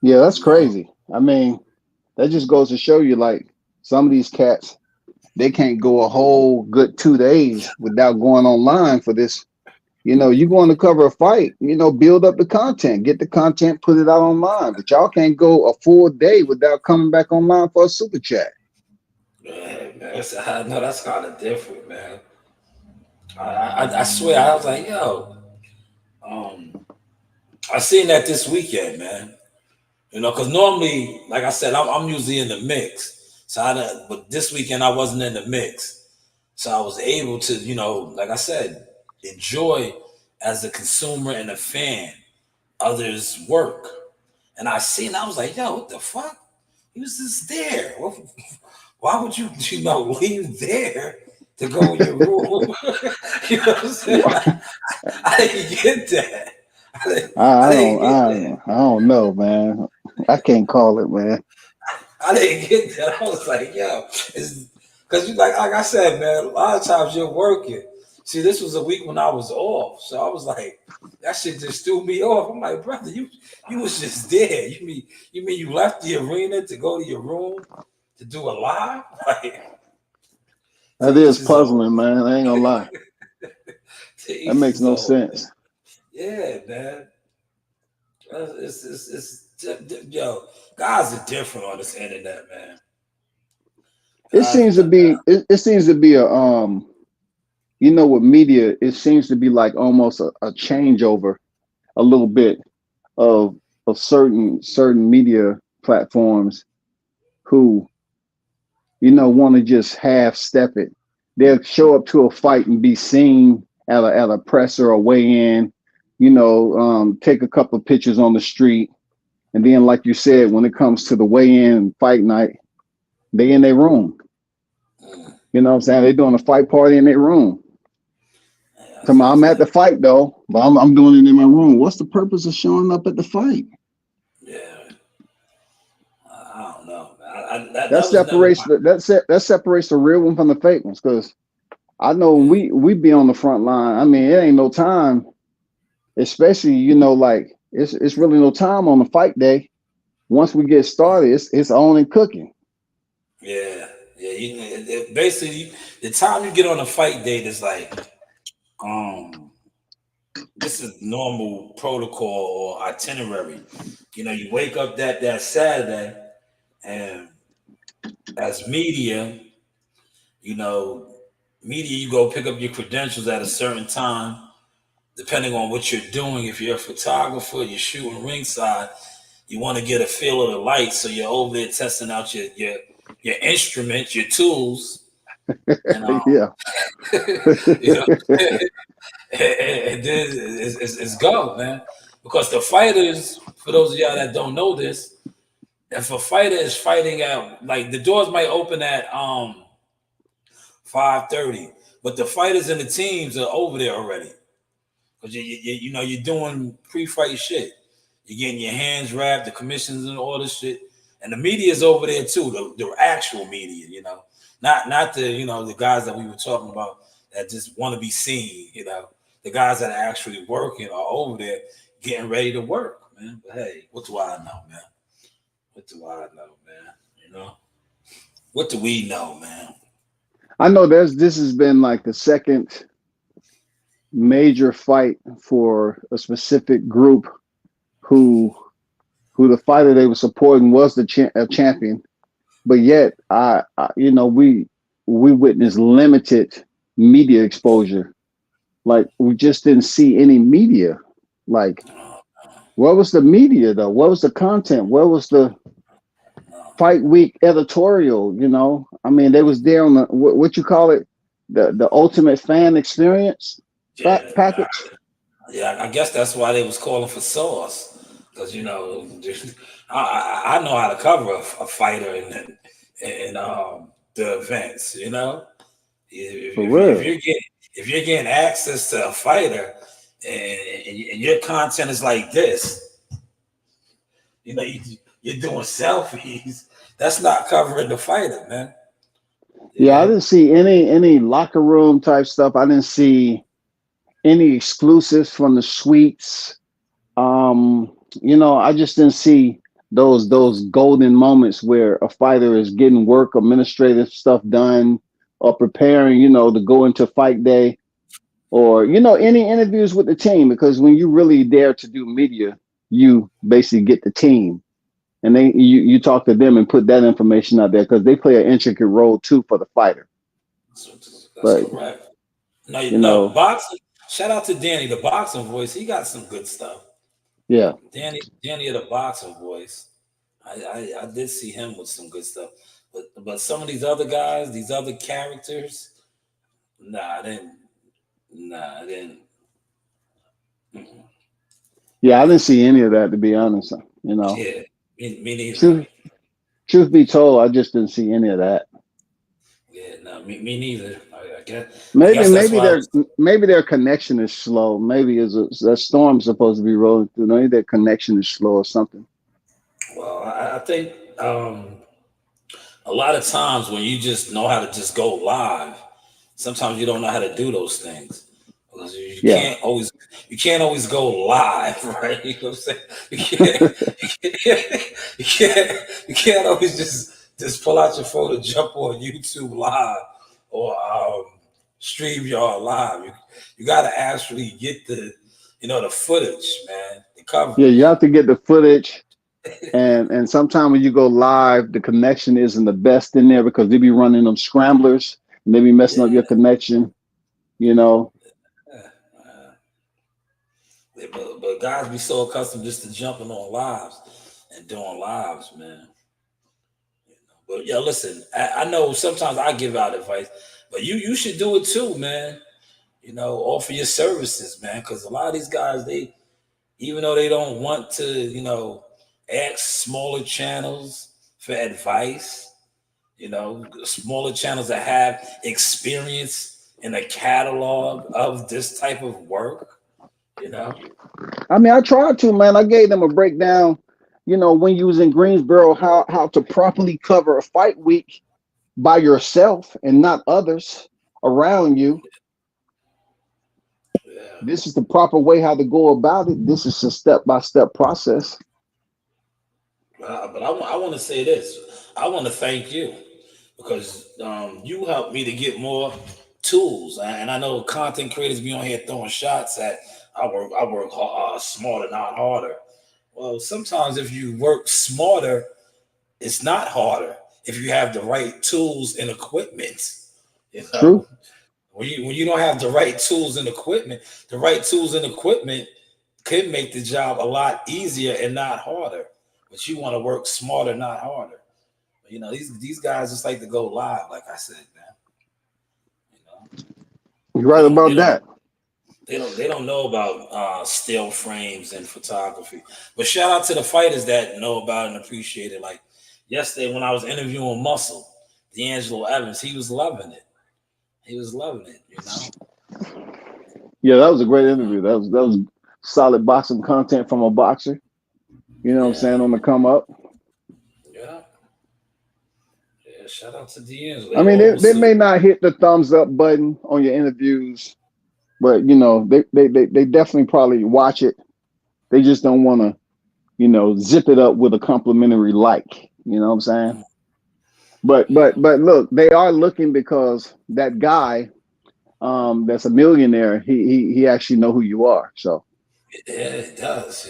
Yeah, that's You know, crazy. I mean, that just goes to show you, like, some of these cats, they can't go a whole good 2 days without going online for this. You know, you going to cover a fight, build up the content, get the content, put it out online. But y'all can't go a full day without coming back online for a super chat. man, I know that's kind of different, man. I swear, I was like, yo, um, I seen that this weekend, man. Because normally, like I said, I'm usually in the mix. So but this weekend I wasn't in the mix. So I was able to, like I said, enjoy as a consumer and a fan others' work. And I was like, yo, what the fuck? He was just there. Why would you, leave there to go in your room? You know what I'm saying? I didn't get that. I didn't get that. I don't know, man. I can't call it, man. I didn't get that. I was like, yo, it's because you like I said, man, a lot of times you're working. See, this was a week when I was off. So I was like, that shit just threw me off. I'm like, brother, you was just there. You mean you left the arena to go to your room to do a live? Like, That is puzzling, man. I ain't gonna lie. That makes no sense. Yeah, man. It's yo, guys are different on this internet, man. It seems to be a with media, it seems to be like almost a changeover a little bit of certain media platforms who want to just half step it. They'll show up to a fight and be seen at a presser or weigh-in, take a couple of pictures on the street. And then, like you said, when it comes to the weigh-in fight night, they in their room. You know what I'm saying? They're doing a fight party in their room. I'm at the fight, though, but I'm doing it in my room. What's the purpose of showing up at the fight? Yeah. I don't know. That separates the real one from the fake ones, because I know we be on the front line. I mean, it ain't no time, especially like it's really no time on the fight day. Once we get started, it's on and cooking. Yeah. Basically, the time you get on a fight date is like, this is normal protocol or itinerary. You wake up that Saturday, and as media, you go pick up your credentials at a certain time, depending on what you're doing. If you're a photographer, you're shooting ringside, you want to get a feel of the light, so you're over there testing out your instruments, your tools, and Yeah. and then it's go, man. Because the fighters, for those of y'all that don't know this, if a fighter is fighting at, like, the doors might open at 5:30, but the fighters and the teams are over there already. Because you're doing pre-fight shit. You're getting your hands wrapped, the commissions and all this shit. And the media is over there too, the actual media, not the, the guys that we were talking about that just want to be seen, the guys that are actually working are over there getting ready to work, man. But hey, what do I know, man? What do I know, man? What do we know, man? I know this has been like the second major fight for a specific group who the fighter they were supporting was the champion, but yet we witnessed limited media exposure. Like, we just didn't see any media. Like, where was the media though? What was the content? Where was the fight week editorial? I mean, they was there on the what you call it, the ultimate fan experience package. I guess that's why they was calling for Sauce. Because I know how to cover a fighter in the events. If you're getting access to a fighter and your content is like this, you're doing selfies. That's not covering the fighter, man. Yeah, I didn't see any locker room type stuff. I didn't see any exclusives from the suites. I just didn't see those golden moments where a fighter is getting work, administrative stuff done, or preparing, to go into fight day, or any interviews with the team. Because when you really dare to do media, you basically get the team, and you talk to them and put that information out there because they play an intricate role too for the fighter. That's But correct. No, boxing. Shout out to Danny, the boxing voice. He got some good stuff. yeah. Danny of the boxing voice. I did see him with some good stuff. But some of these other guys, these other characters, I didn't. Mm-mm. Yeah, I didn't see any of that, to be honest. Yeah, me neither. Truth be told, I just didn't see any of that. Yeah, no, me neither. I guess Maybe their connection is slow. Maybe that storm's supposed to be rolling through. Maybe their connection is slow or something. Well, I think a lot of times when you just know how to just go live, sometimes you don't know how to do those things because you can't always go live, right? You know what I'm saying? You can't always just pull out your phone and jump on YouTube live or StreamYard live. You got to actually get the footage, man, the coverage. Yeah, you have to get the footage. And sometimes when you go live, the connection isn't the best in there because they be running them scramblers and they be messing up your connection, But guys be so accustomed just to jumping on lives and doing lives, man. But listen, I know sometimes I give out advice, but you should do it too, man. Offer your services, man, because a lot of these guys, even though they don't want to, ask smaller channels for advice, smaller channels that have experience in a catalog of this type of work, I mean, I tried to, man. I gave them a breakdown, when you was in Greensboro, how to properly cover a fight week by yourself and not others around you. Yeah. This is the proper way how to go about it. This is a step-by-step process. But I want to say this. I want to thank you because you helped me to get more tools. And I know content creators be on here throwing shots at I work smarter, not harder. Well, sometimes if you work smarter, it's not harder if you have the right tools and equipment. True. When you don't have the right tools and equipment, could make the job a lot easier and not harder. But you want to work smarter, not harder. But, these guys just like to go live, like I said, man. You're right about that. They don't know about still frames and photography. But shout out to the fighters that know about it and appreciate it. Like yesterday when I was interviewing Muscle, D'Angelo Evans, he was loving it. Yeah, that was a great interview. That was solid boxing content from a boxer. You know what I'm saying, on the come up. Yeah, shout out to D'Angelo. I mean, they may not hit the thumbs up button on your interviews, but they definitely probably watch it. They just don't want to, zip it up with a complimentary like. You know what I'm saying? But look, they are looking because that guy, that's a millionaire. He actually know who you are. So yeah, it does.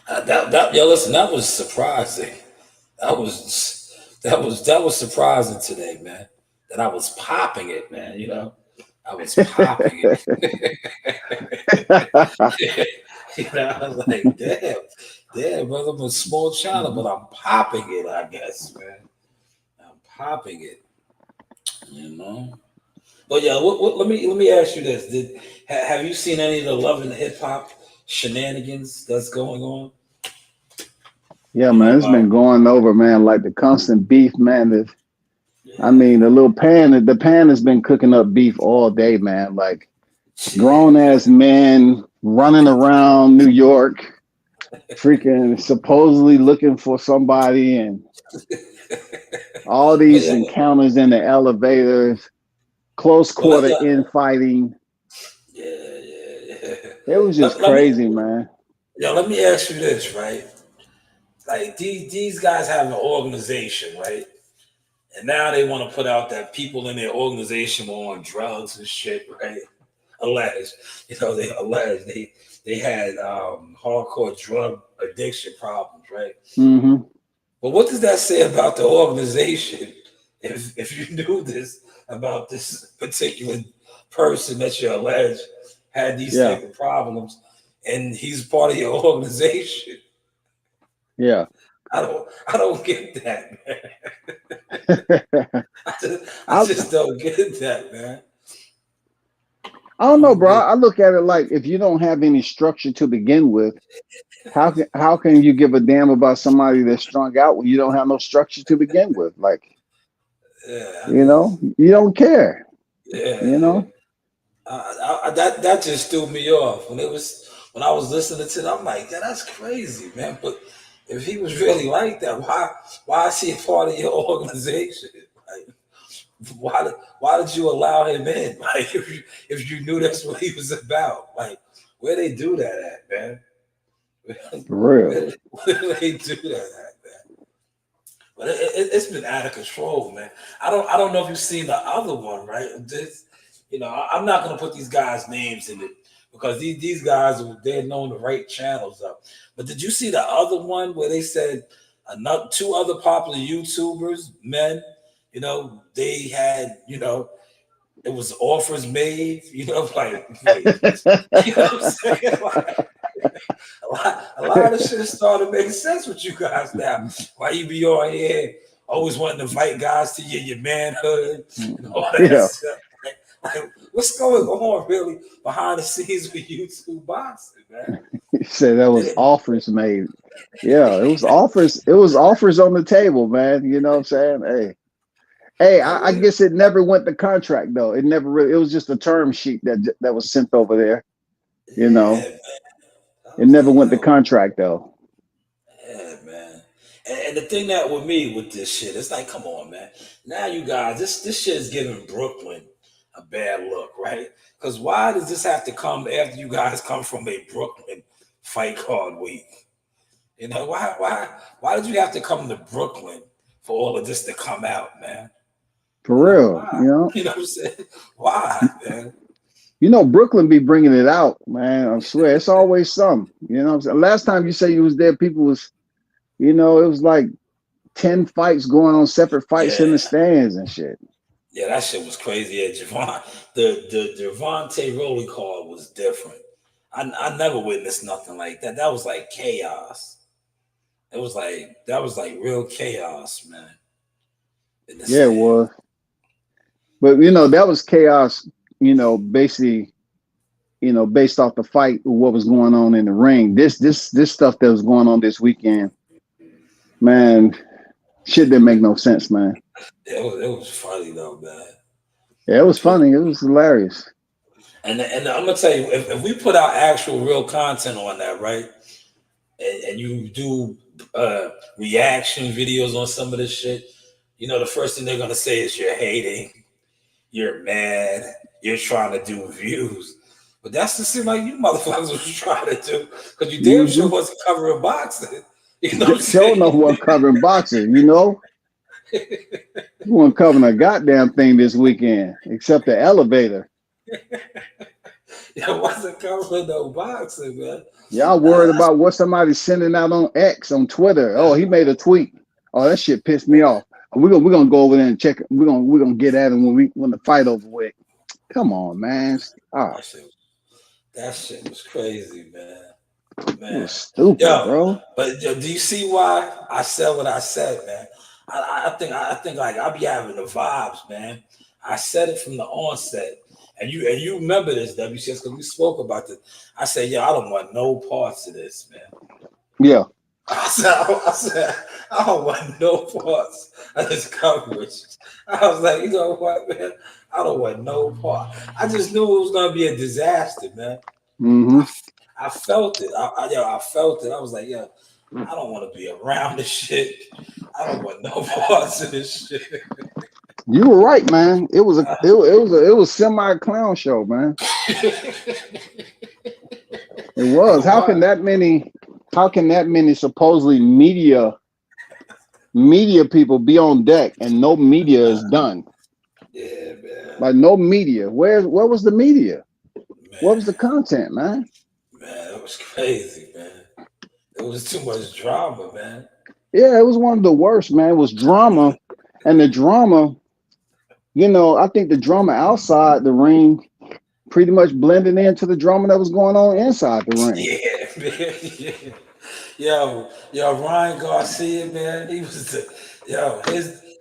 Listen, that was surprising. That was surprising today, man. That I was popping it, man. I was popping it. I was like, damn, brother, I'm a small channel, but I'm popping it, I guess, man. I'm popping it. But yeah, let me ask you this: have you seen any of the Love and Hip Hop shenanigans that's going on? Yeah, man, it's been going over, man. Like the constant beef, man. I mean, the pan has been cooking up beef all day, man. Like grown ass men running around New York, freaking supposedly looking for somebody, and all these encounters in the elevators, close quarter infighting. Yeah. It was just crazy, man. Yeah, let me ask you this, right? like these guys have an organization, right? And now they want to put out that people in their organization were on drugs and shit, right? Alleged, they alleged they had hardcore drug addiction problems, right? Mm-hmm. But what does that say about the organization? If you knew this about this particular person that you allege had these type of problems, and he's part of your organization. Yeah. I don't get that, man. I just don't get that, man. I don't know, bro. I look at it like if you don't have any structure to begin with, how can you give a damn about somebody that's strung out when you don't have no structure to begin with? Like, you don't care. Yeah, that just threw me off when I was listening to it. I'm like, yeah, that's crazy, man. But if he was really like that, why is he a part of your organization? Like, why did you allow him in? Like, if you knew that's what he was about, like, where they do that at, man? For real. Where do they do that at, man? But it's been out of control, man. I don't know if you've seen the other one, right? I'm not gonna put these guys' names in it because these guys they're known to write channels up. But did you see the other one where they said two other popular YouTubers, men, they had, it was offers made, like, wait, you know what I'm saying? Like, a lot of shit started making sense with you guys now. Why you be on here always wanting to invite guys to your manhood and all that stuff. Like, what's going on really behind the scenes with YouTube boxing, man? You said that was offers made. Yeah, it was offers. It was offers on the table, man. You know what I'm saying? Hey, I guess it never went to contract though. It never really. It was just a term sheet that was sent over there. It never went to contract though. Yeah, man. And the thing that with me with this shit, it's like, come on, man. Now you guys, this shit is giving Brooklyn a bad look, right? Because why does this have to come after you guys come from a Brooklyn fight card week? Why did you have to come to Brooklyn for all of this to come out, man? For real, why? You know what I'm saying? Why, man? Brooklyn be bringing it out, man. I swear, it's always something. You know what I'm saying? Last time you say you was there, people was, it was like 10 fights going on, separate fights in the stands and shit. Yeah, that shit was crazy. Yeah, the Javante Rolling card was different. I never witnessed nothing like that. That was like chaos. That was like real chaos, man. Yeah, it was. But that was chaos, basically, based off the fight or what was going on in the ring. This stuff that was going on this weekend, man, shit didn't make no sense, man. It was funny though, man. Yeah, it was funny. It was hilarious. And I'm gonna tell you, if we put out actual real content on that, right? And you do reaction videos on some of this shit, the first thing they're gonna say is you're hating, you're mad, you're trying to do views. But that's the same like you motherfuckers was trying to do, because you damn sure wasn't covering boxing. You know what I'm saying? Sure enough wasn't covering boxing, You weren't covering a goddamn thing this weekend, except the elevator. Yeah, wasn't covering no boxing, man. Y'all worried about what somebody's sending out on X, on Twitter. Oh, he made a tweet. Oh, that shit pissed me off. We're gonna go over there and check it. We're gonna get at him when the fight over with. Come on, man. Oh. That shit was crazy, man. It was stupid, bro. But do you see why I said what I said, man? I think like I be having the vibes, man. I said it from the onset, and you remember this, WCS, because we spoke about this. I said, I don't want no parts of this, man. Yeah. I said, I don't want no parts of this coverage. I was like, you know what, man? I don't want no part. I just knew it was gonna be a disaster, man. Mm-hmm. I felt it. I felt it. I was like, I don't want to be around this shit. I don't want no parts of this shit. You were right, man. It was semi clown show, man. It was. How can that many how can that many supposedly media people be on deck and no media is done? Yeah, man. Like no media. Where was the media? Man, What was the content, man? man, it was crazy, man. It was too much drama, man. Yeah, it was one of the worst, man. It was drama, and the drama, you know, I think the drama outside the ring pretty much blended into the drama that was going on inside the ring. Yeah, man. Yeah. Yo, Ryan Garcia, man. He was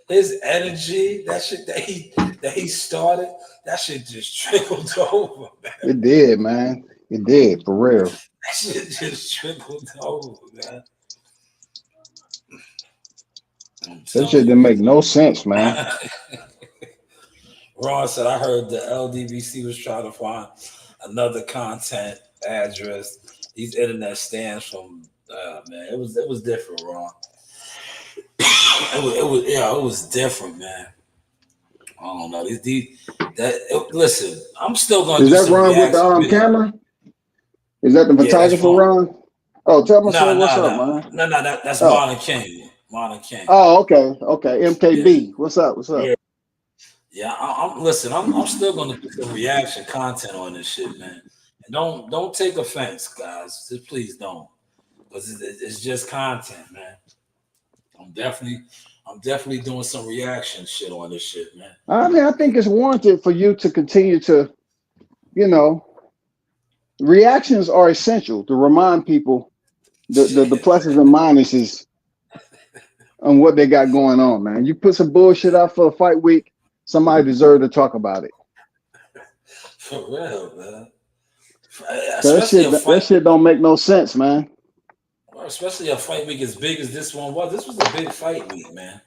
his energy, that shit that he started, that shit just trickled over, man. It did, man. It did, for real. That shit just trickled over, man. That shit didn't make no sense, man. Ron said, I heard the LDBC was trying to find another content address. These internet stands from man, it was different, Ron. It was different, man. I don't know. Listen, I'm still gonna Is do that some Ron with the reaction videos. camera? Is that the photographer, Ron? Oh, tell me, sir, what's up, man? No, that's Marlon King. Marlon King. Oh, okay. MKB. Yeah. What's up? Yeah, I'm still gonna do some reaction content on this shit, man. And don't take offense, guys. Just please don't, because it's just content, man. I'm definitely doing some reaction shit on this shit, man. I mean, I think it's warranted for you to continue to, you know, reactions are essential to remind people the pluses and minuses on what they got going on, man. You put some bullshit out for a fight week, somebody deserves to talk about it. For real, man. That shit don't make no sense, man. Especially a fight week as big as this one was. This was a big fight week, man.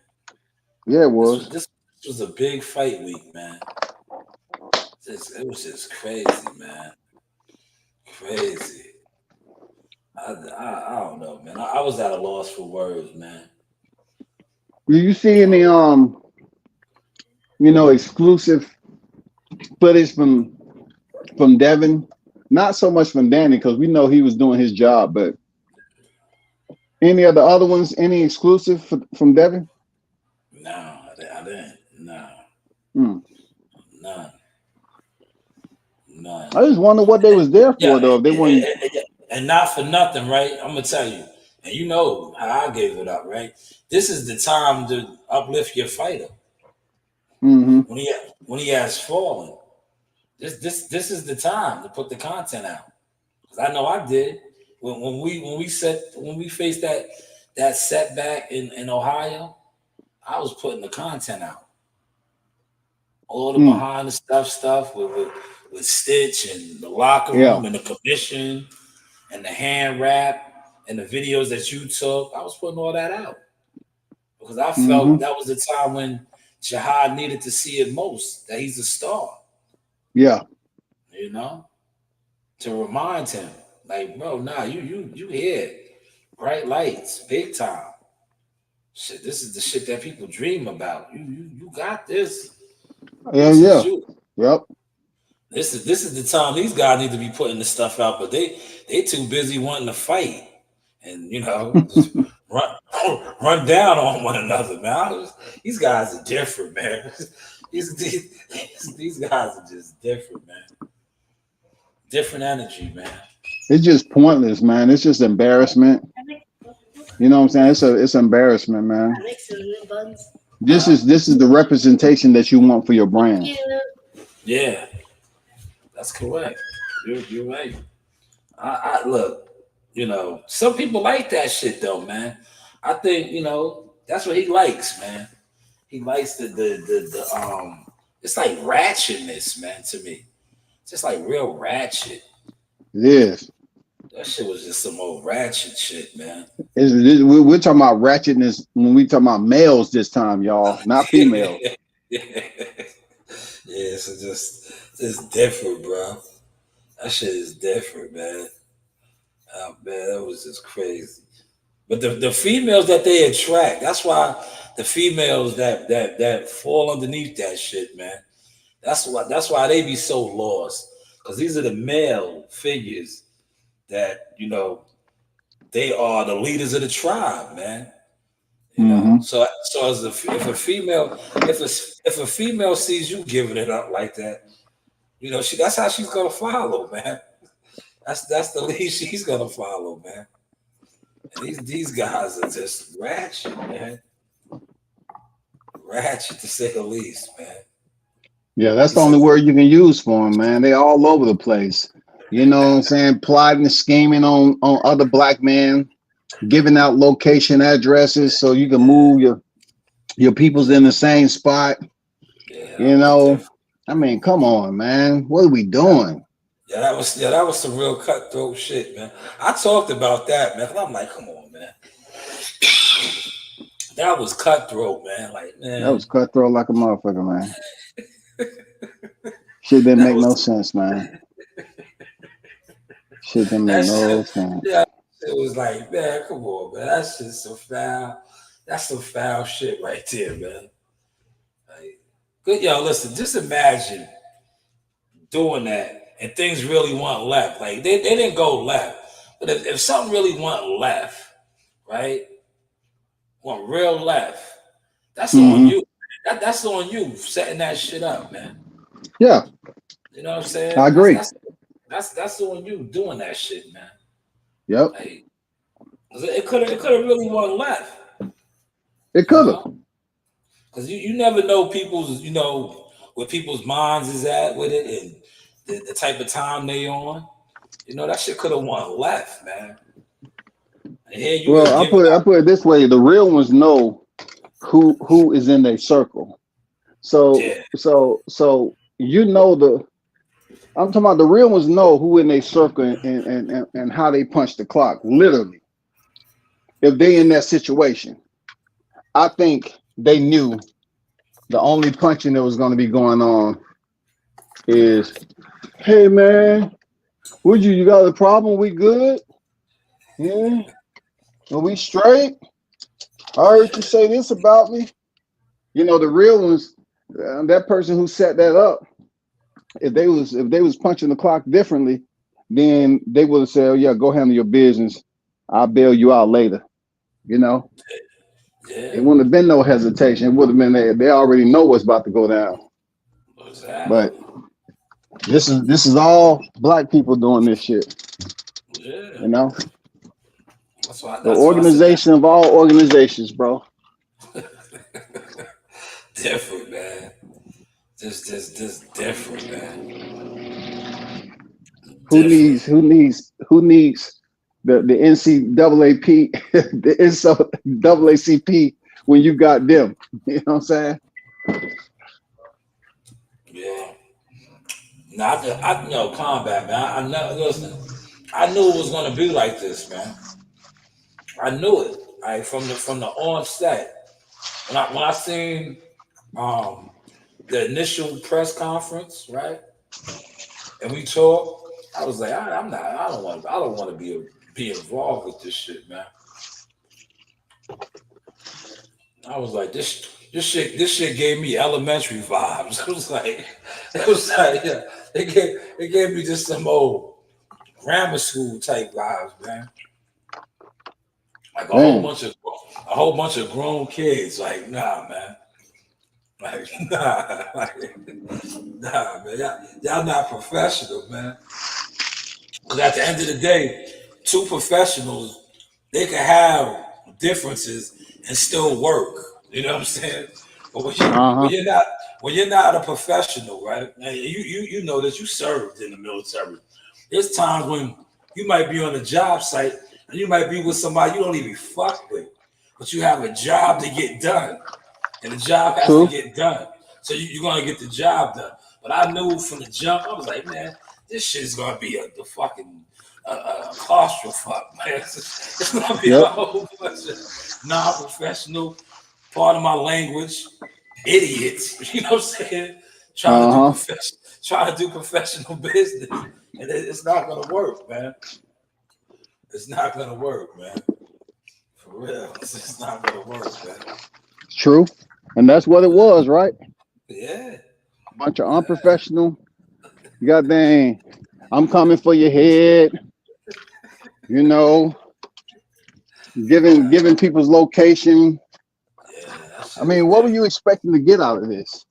Yeah, it was. This was a big fight week, man. It was just crazy, man. Crazy. I don't know, man. I was at a loss for words, man. Do you see any exclusive footage from Devin? Not so much from Danny, because we know he was doing his job, but any of the other ones, any exclusive from Devin? No, I didn't. No. None. I just wonder what they was there for, though. If they weren't. And not for nothing, right? I'm gonna tell you, and you know how I gave it up, right? This is the time to uplift your fighter. Mm-hmm. When he has fallen, this is the time to put the content out. Because I know I did when we faced that setback in Ohio. I was putting the content out, all the behind the stuff with Stitch and the locker room and the commission and the hand wrap and the videos that you took. I was putting all that out because I felt that was the time when Jihad needed to see it most, that he's a star. Yeah. You know? To remind him, like, bro, nah, you here. Bright lights, big time. Shit, this is the shit that people dream about. You got this. Yeah. Yep. This is the time these guys need to be putting the stuff out, but they too busy wanting to fight and just run down on one another, man. These guys are different, man. These guys are just different, man. Different energy, man. It's just pointless, man. It's just embarrassment. You know what I'm saying? It's embarrassment, man. This is the representation that you want for your brand. Yeah, that's correct. You're right. I look, some people like that shit though, man. I think that's what he likes, man. He likes the it's like ratchetness, man. To me, it's just like real ratchet. It is. That shit was just some old ratchet shit, man. We're talking about ratchetness when we talking about males this time, y'all, not females. Yeah, so it's different, bro. That shit is different, man. Oh, man, that was just crazy. But the females that they attract, that's why the females that fall underneath that shit, man. That's why they be so lost. Because these are the male figures that, they are the leaders of the tribe, man. You know, so as if a female sees you giving it up like that, you know, that's how she's gonna follow, man. That's the lead she's gonna follow, man. And these guys are just ratchet, man. Ratchet to say the least, man. Yeah, that's the only word you can use for them, man. They all over the place. You know what I'm saying? Plotting and scheming on other black men, giving out location addresses so you can move your peoples in the same spot. Yeah, you know, I mean, come on, man. What are we doing? Yeah, that was some real cutthroat shit, man. I talked about that, man. I'm like, come on, man. That was cutthroat, man. Like, man. That was cutthroat like a motherfucker, man. Shit didn't make no sense, man. Shit didn't make no sense. Yeah, it was like, man, come on, man. That's just some foul. That's some foul shit right there, man. Like, good, yo, listen. Just imagine doing that and things really went left. Like they didn't go left, but if something really went left, right, went real left, that's on you. That's on you setting that shit up, man. Yeah. You know what I'm saying? I agree. That's on you doing that shit, man. Yep. Like, it could have really went left. It could have. Because you never know people's, you know, where people's minds is at with it and the type of time they on. You know, that shit could have went left, man. Well, I put it this way: the real ones know who is in their circle. So you know I'm talking about the real ones know who in their circle and how they punch the clock. Literally, if they in that situation, I think they knew the only punching that was going to be going on is, hey man, would you got a problem? We good? Yeah. Are we straight? I heard you say this about me. You know, the real ones, that person who set that up, if they was punching the clock differently, then they would have said, oh, yeah, go handle your business. I'll bail you out later. You know? Yeah. It wouldn't have been no hesitation. It would have been they already know what's about to go down. Exactly. But this is all black people doing this shit. Yeah. You know? That's why, the organization of all organizations, bro. Different, man. Just different, man. Who needs the NCAAP, the NAACP when you got them? You know what I'm saying? Yeah. No, I know combat, man. I know. Listen, I knew it was gonna be like this, man. I knew it. Like from the onset. When I seen the initial press conference, right? And we talked, I was like, I don't want to be involved with this shit, man. I was like, this shit gave me elementary vibes. It was like, yeah, it gave me just some old grammar school type vibes, man. Like a whole bunch of grown kids. Like, nah, man. Like, nah, man. Y'all not professional, man. Because at the end of the day, two professionals, they can have differences and still work. You know what I'm saying? But when you're not a professional, right? And you know that you served in the military. There's times when you might be on a job site and you might be with somebody you don't even fuck with, but you have a job to get done, and the job has to get done. So you're gonna get the job done. But I knew from the jump, I was like, man, this shit is gonna be the fucking claustrophobe, man. It's gonna be a whole bunch of non-professional, part of my language, idiots. You know what I'm saying? Trying to do professional business, and it's not gonna work, man. It's not gonna work, man. For real, it's not gonna work, man. It's true, and that's what it was, right? Yeah. A bunch of unprofessional. Goddamn, I'm coming for your head. You know, giving people's location. Yeah, that shit I was mean, what were you expecting to get out of this?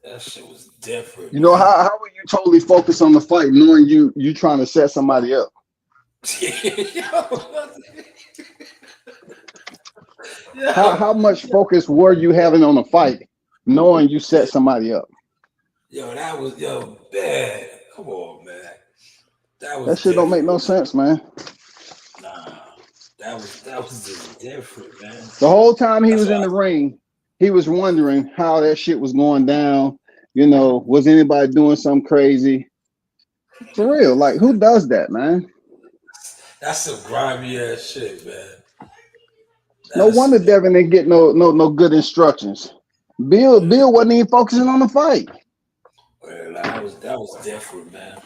that shit was different, You know, man. how were you totally focused on the fight, knowing you trying to set somebody up? Yo, How much focus were you having on the fight, knowing you set somebody up? that was man. Come on, man. That That was shit don't make no different. sense, man. Nah, that was just different, man. The whole time he That's was why. in the ring, he was wondering how that shit was going down. You know, was anybody doing something crazy? For real, like who does that, man? That's some grimy ass shit, man. No That's wonder Devin didn't get no good instructions. Bill wasn't even focusing on the fight. man, that was different, man.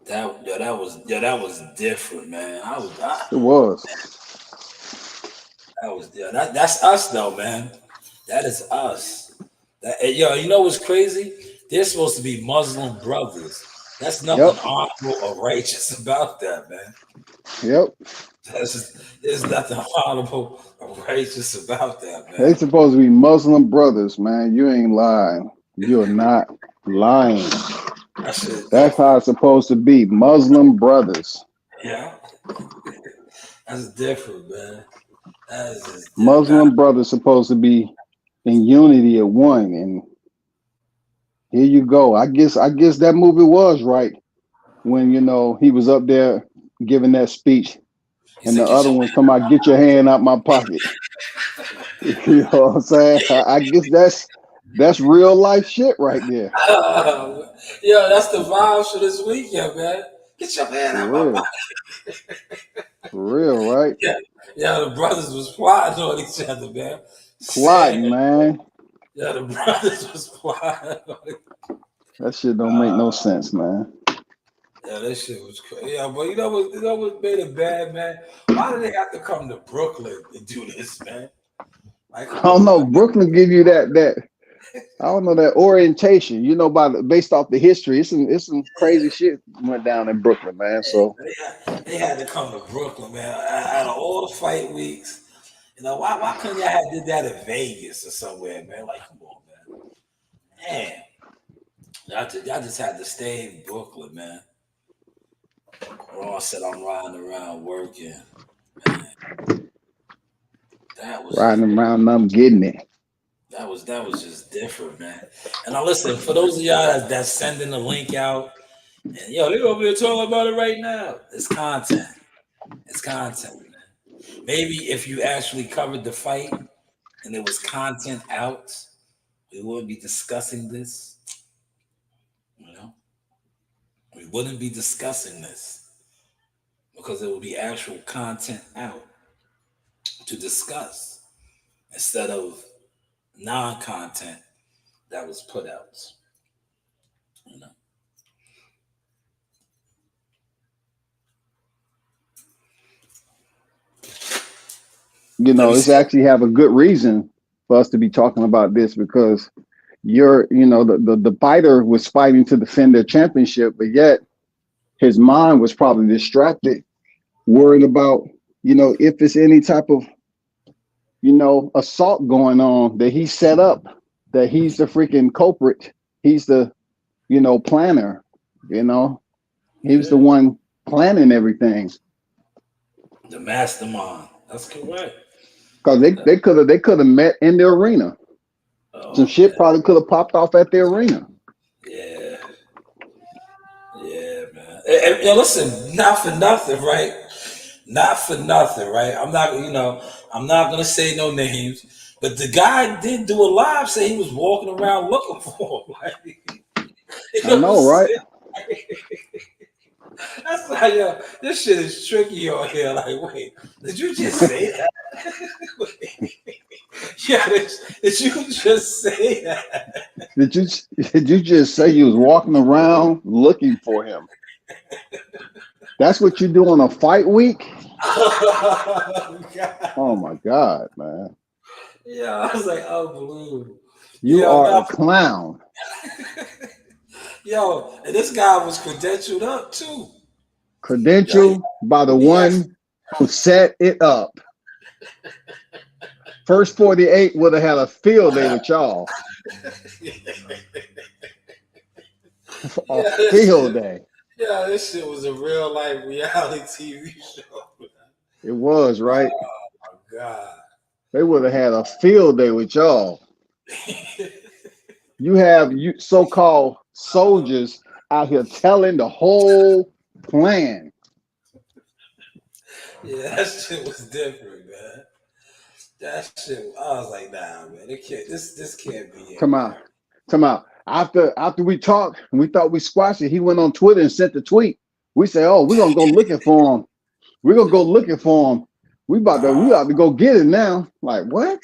That was different, man. It was. That's us though, man. That is us. You know what's crazy? They're supposed to be Muslim brothers. That's nothing Yep. honorable or righteous about that, man. Yep. There's nothing honorable or righteous about that, They man. supposed to be Muslim brothers, man. You ain't lying. You're not lying. That shit That's how it's supposed to be. Muslim brothers. Yeah. That's different, man. That is just different. Muslim brothers supposed to be in unity at one. And here you go. I guess that movie was right when he was up there giving that speech. And the other one's talking about get your hand out my pocket. You know what I'm saying? I guess that's real life shit right there. That's the vibe for this weekend, man. Get your hand out my pocket. For real, right? Yeah, the brothers was plotting on each other, man. Plotting, man. Yeah, the brothers was plotting on each other. That shit don't make no sense, man. Yeah, that shit was crazy. Yeah, but you know what made it bad, man? Why do they have to come to Brooklyn to do this, man? Like, I don't know. Brooklyn give you that I don't know, that orientation, based off the history. It's some crazy shit went down in Brooklyn, man. So they had to come to Brooklyn, man. Out of all the fight weeks, why couldn't y'all have did that in Vegas or somewhere, man? Like, come on, man. Y'all just had to stay in Brooklyn, man. Raw said I'm riding around working. Man. That was riding around, I'm getting it. That was just different, man. And now listen, for those of y'all that's sending the link out, and they're over here talking about it right now. It's content. It's content, man. Maybe if you actually covered the fight and there was content out, we wouldn't be discussing this. We wouldn't be discussing this because there would be actual content out to discuss instead of non-content that was put out. It's actually have a good reason for us to be talking about this because the fighter was fighting to defend their championship, but yet his mind was probably distracted, worried about, if there's any type of, assault going on that he set up, that he's the freaking culprit. He's the, planner, he was the one planning everything. The mastermind. That's correct. Because they could have met in the arena. Some shit probably could have popped off at the arena. Yeah, man. And listen, not for nothing, right? Not for nothing, right? I'm not gonna say no names, but the guy did do a live say he was walking around looking for him. Like, I know, right? That's like, this shit is tricky on here. Like, wait, did you just say that? Did you just say that? Did you just say you was walking around looking for him? That's what you do on a fight week? Oh my God, man. Yeah, I was like, unbelievable. You are a clown. And this guy was credentialed up too. Credentialed by the one set it up. First 48 would have had a field day with y'all. A field day. Yeah, this shit was a real life reality TV show. It was, right? Oh my God. They would have had a field day with y'all. You have so-called soldiers out here telling the whole plan. Yeah, that shit was different, man. That shit, I was like, nah, man, this can't be it. Come out. After we talked and we thought we squashed it, he went on Twitter and sent the tweet. We said, "Oh, we're gonna go looking for him. We're gonna go looking for him. We about to go get it now." Like, what?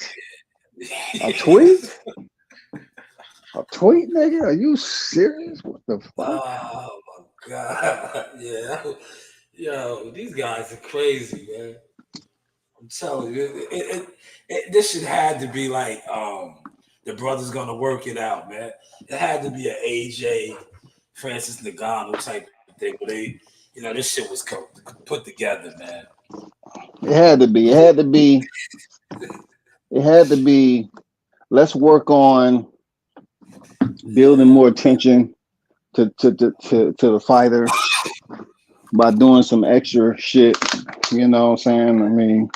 A tweet? A tweet, nigga? Are you serious? What the fuck? Oh my God. Yeah. Yo, these guys are crazy, man. I'm telling you, this shit had to be like the brothers gonna work it out, man. It had to be an AJ Francis Ngannou type of thing, where they, this shit was put together, man. It had to be. Let's work on building more attention to the fighter by doing some extra shit. You know what I'm saying? I mean,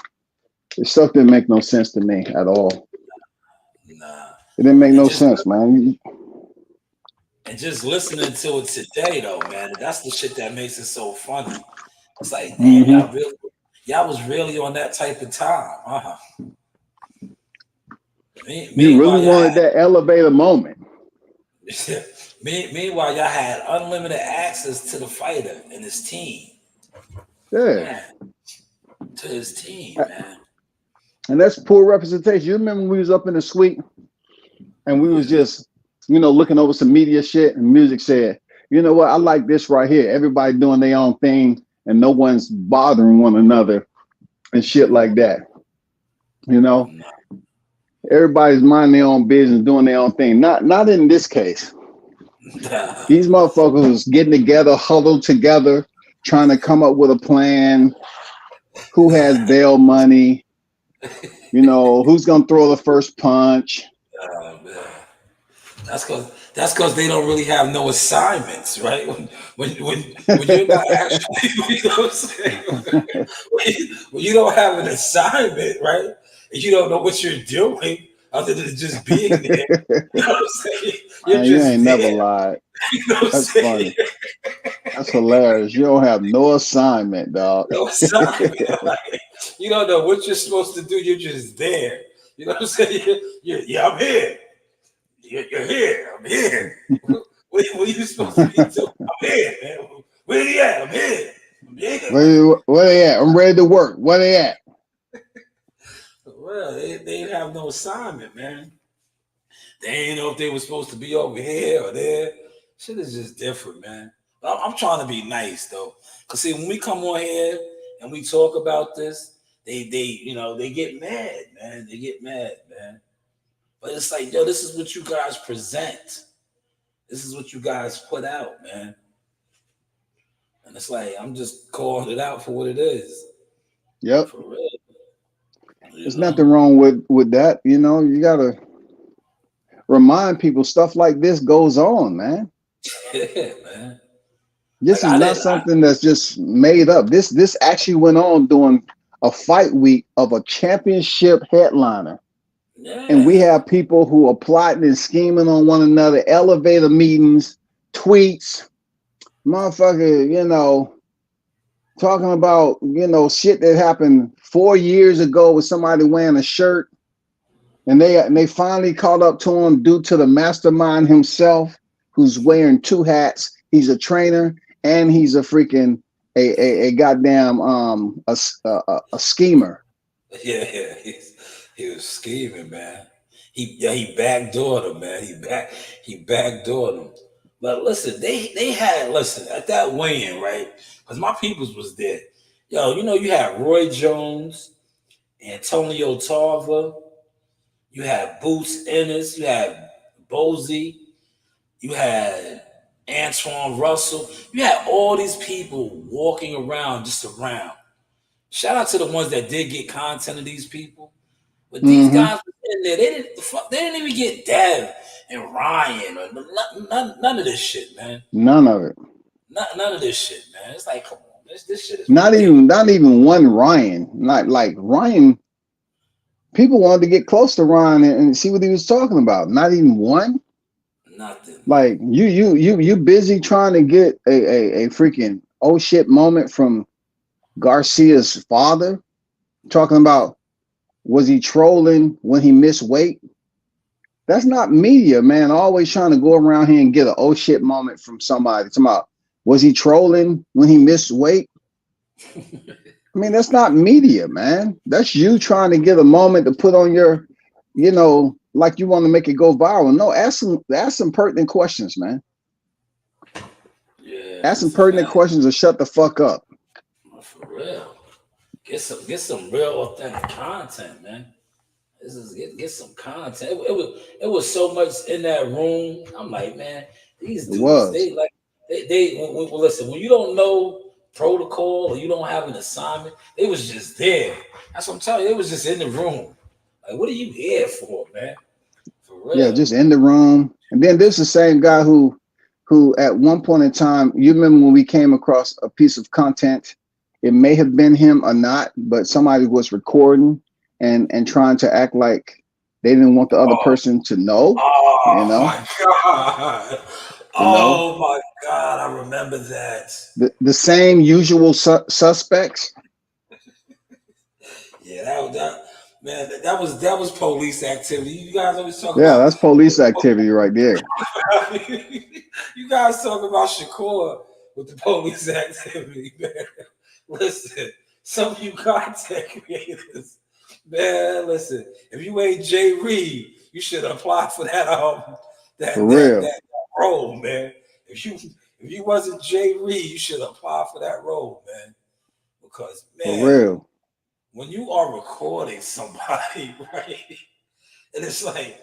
the stuff didn't make no sense to me at all. Nah. It didn't make no sense, man. And just listening to it today, though, man, that's the shit that makes it so funny. It's like, damn, y'all was really on that type of time. You really wanted that elevator moment. Meanwhile, y'all had unlimited access to the fighter and his team. Yeah. Man, to his team, man. And that's poor representation. You remember when we was up in the suite and we was just, looking over some media shit, and music said, "You know what? I like this right here. Everybody doing their own thing and no one's bothering one another and shit like that." Everybody's minding their own business, doing their own thing. Not in this case. These motherfuckers was getting together, huddled together, trying to come up with a plan. Who has bail money? Who's gonna throw the first punch? Oh, man. That's because they don't really have no assignments, right? When you're not actually, you know what I'm saying? When you don't have an assignment, right? And you don't know what you're doing other than just being there. You know what I'm saying? You ain't never lied. That's funny. That's hilarious. You don't have no assignment, dog. No assignment. Like, you don't know what you're supposed to do. You're just there. You know what I'm saying? I'm here. You're here. I'm here. What are you supposed to be doing? I'm here, man. Where they at? I'm here. Where they at? I'm ready to work. Where they at? Well, they didn't have no assignment, man. They didn't know if they were supposed to be over here or there. Shit is just different, man. I'm trying to be nice though, cause see, when we come on here and we talk about this, they get mad, man. They get mad, man. But it's like, yo, this is what you guys present. This is what you guys put out, man. And it's like, I'm just calling it out for what it is. Yep. For real. There's nothing wrong with that. You gotta remind people stuff like this goes on, man. Yeah, man. This is not something that's just made up. This actually went on during a fight week of a championship headliner. Yeah. And we have people who are plotting and scheming on one another, elevator meetings, tweets, motherfucker, talking about, shit that happened 4 years ago with somebody wearing a shirt. And they finally caught up to him due to the mastermind himself, who's wearing two hats. He's a trainer and he's a freaking a goddamn a schemer. Yeah, he was scheming, man. He backdoored him, man. He backdoored him. But listen, they had at that weigh-in, right? Because my peoples was there. Yo, you had Roy Jones, Antonio Tarver, you had Boots Ennis, you had Bozy, you had Antoine Russell, you had all these people walking around just around. Shout out to the ones that did get content of these people. But these guys were in there, they didn't even get Dev and Ryan or none of this shit, man. None of it. None of this shit, man. It's like, come on, this shit is not even one Ryan. Not like Ryan. People wanted to get close to Ryan and see what he was talking about. Not even one. Nothing. Like you busy trying to get a freaking oh shit moment from Garcia's father, talking about was he trolling when he missed weight? That's not media, man. Always trying to go around here and get an oh shit moment from somebody. Talking about was he trolling when he missed weight? I mean, that's not media, man. That's you trying to get a moment to put on your, like you want to make it go viral. No, ask some pertinent questions, man. Yeah. Ask some pertinent questions or shut the fuck up. For real. Get some real authentic content, man. Get some content. It was so much in that room. I'm like, man, these dudes, listen, when you don't know protocol or you don't have an assignment, they was just there. That's what I'm telling you. It was just in the room. Like, what are you here for, man? For real. Yeah, just in the room. And then this is the same guy who at one point in time, you remember when we came across a piece of content, it may have been him or not, but somebody was recording and trying to act like they didn't want the other person to know. My God. My God, I remember that. The same usual suspects. Yeah, that was police activity. You guys always talk about. Yeah, that's police activity right there. You guys talk about Shakur with the police activity, man. Listen, some of you content creators, man, listen, if you ain't Jay Reed, you should apply for that that role, man. If you wasn't Jay Reed, you should apply for that role, man. Because, man, for real, when you are recording somebody, right, and it's like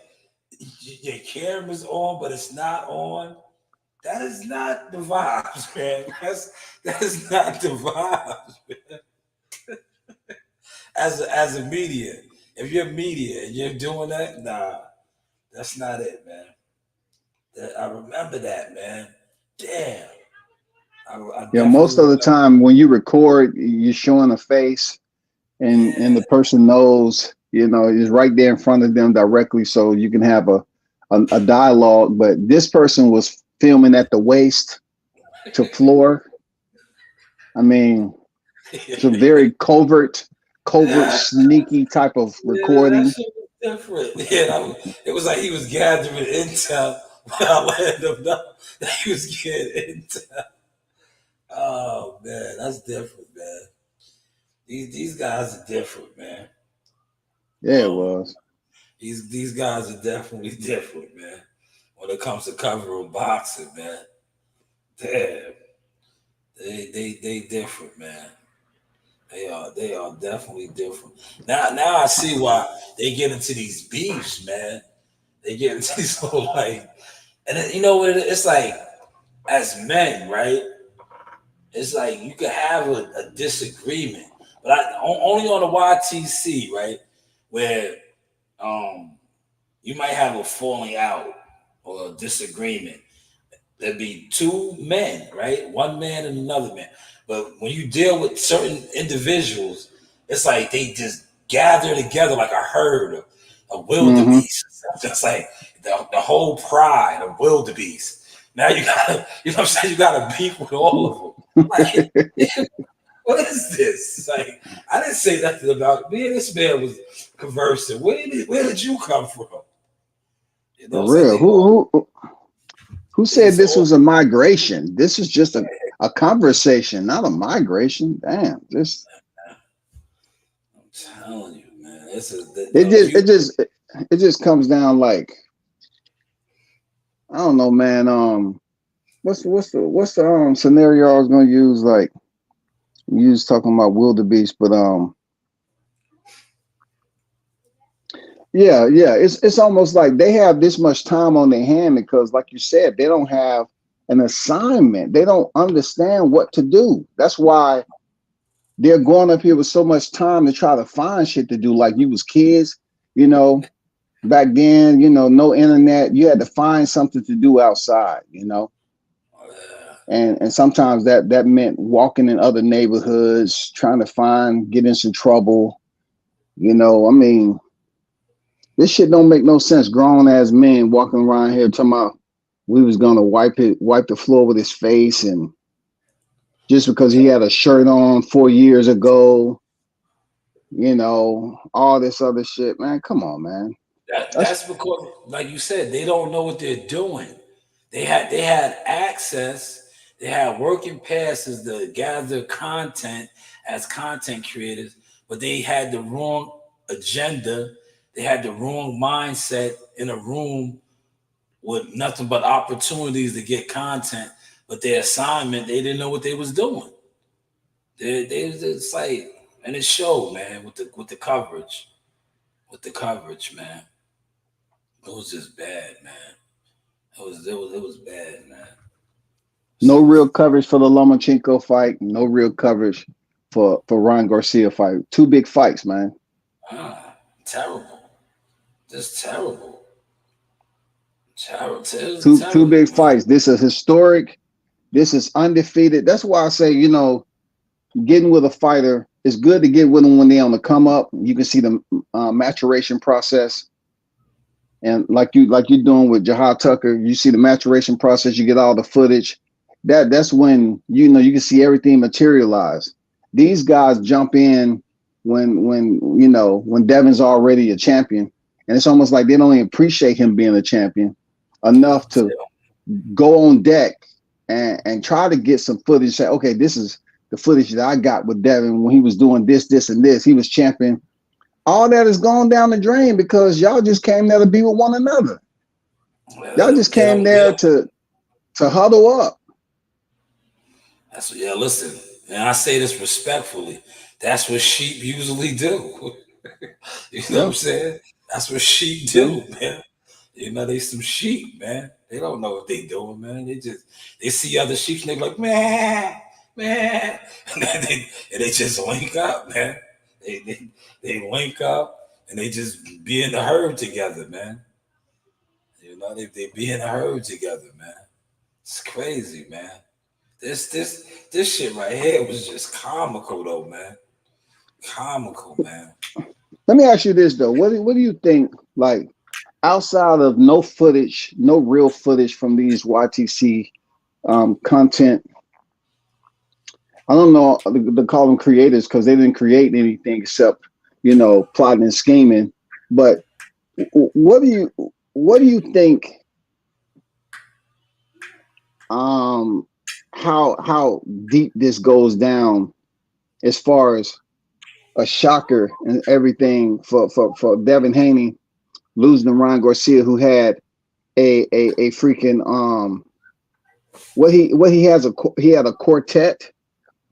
your camera's on, but it's not on, that is not the vibes, man. That is not the vibes, man. As a media, if you're media and you're doing that, nah, that's not it, man. I remember that, man. Damn. Yeah, most of the time when you record, you're showing a face, and the person knows, is right there in front of them directly, so you can have a dialogue. But this person was filming at the waist to floor. I mean, it's a very covert, sneaky type of recording. That shit was different. Yeah, it was like he was gathering intel while letting them know that he was getting intel. Oh man, that's different, man. These guys are different, man. Yeah, it was. These guys are definitely different, man. When it comes to covering boxing, man. Damn. They different, man. They are definitely different. Now I see why they get into these beefs, man. They get into these whole and then, you know what it's like, as men, right? It's like you could have a disagreement, but only on the YTC, right? Where you might have a falling out or a disagreement. There'd be two men, right? One man and another man. But when you deal with certain individuals, it's like they just gather together like a herd of wildebeest. Just like the whole pride of wildebeest. Now you gotta, you know what I'm saying? You gotta beef with all of them. Like, what is this? Like, I didn't say nothing about it. Me and this man was conversing. Where did you come from? You know, for real? Who said this was a migration? This is just a conversation, not a migration. Damn, I'm telling you, man. It just comes down like, I don't know, man. What's the scenario I was gonna use? Like, you was talking about wildebeest, but yeah, it's almost like they have this much time on their hand because, like you said, they don't have an assignment. They don't understand what to do. That's why they're going up here with so much time to try to find shit to do. Like you was kids, you know, back then, you know, no internet. You had to find something to do outside, you know. And sometimes that meant walking in other neighborhoods, trying to get in some trouble. You know, I mean, this shit don't make no sense. Grown ass men walking around here talking about we was gonna wipe the floor with his face, and just because he had a shirt on 4 years ago, you know, all this other shit, man. Come on, man. That's because, like you said, they don't know what they're doing. They had access. They had working passes to gather content as content creators, but they had the wrong agenda. They had the wrong mindset in a room with nothing but opportunities to get content. But their assignment, they didn't know what they was doing. They was just like, and it showed, man, with the coverage. With the coverage, man. It was just bad, man. It was bad, man. No real coverage for the Lomachenko fight. No real coverage for Ryan Garcia fight. Two big fights, man. Terrible. Just terrible. Two big fights. This is historic. This is undefeated. That's why I say, you know, getting with a fighter, it's good to get with them when they're on the come up. You can see the maturation process. And like you're doing with Jahad Tucker, you see the maturation process, you get all the footage. That's when, you know, you can see everything materialize. These guys jump in when Devin's already a champion, and it's almost like they don't even appreciate him being a champion enough to go on deck and try to get some footage. Say, okay, this is the footage that I got with Devin when he was doing this, and this. He was champion. All that is gone down the drain because y'all just came there to be with one another. Y'all just came there to huddle up. Listen, and I say this respectfully. That's what sheep usually do. You know what I'm saying? That's what sheep do, man. You know, they some sheep, man. They don't know what they doing, man. They see other sheep and they like, man. And they just link up, man. They link up and they just be in the herd together, man. You know, they be in the herd together, man. It's crazy, man. This shit right here was just comical though, man. Comical, man. Let me ask you this though. What do you think, like, outside of no real footage from these YTC content? I don't know to call them creators because they didn't create anything except, you know, plotting and scheming. But what do you think? How deep this goes down as far as a shocker and everything for Devin Haney losing to Ryan Garcia, who had a freaking he had a quartet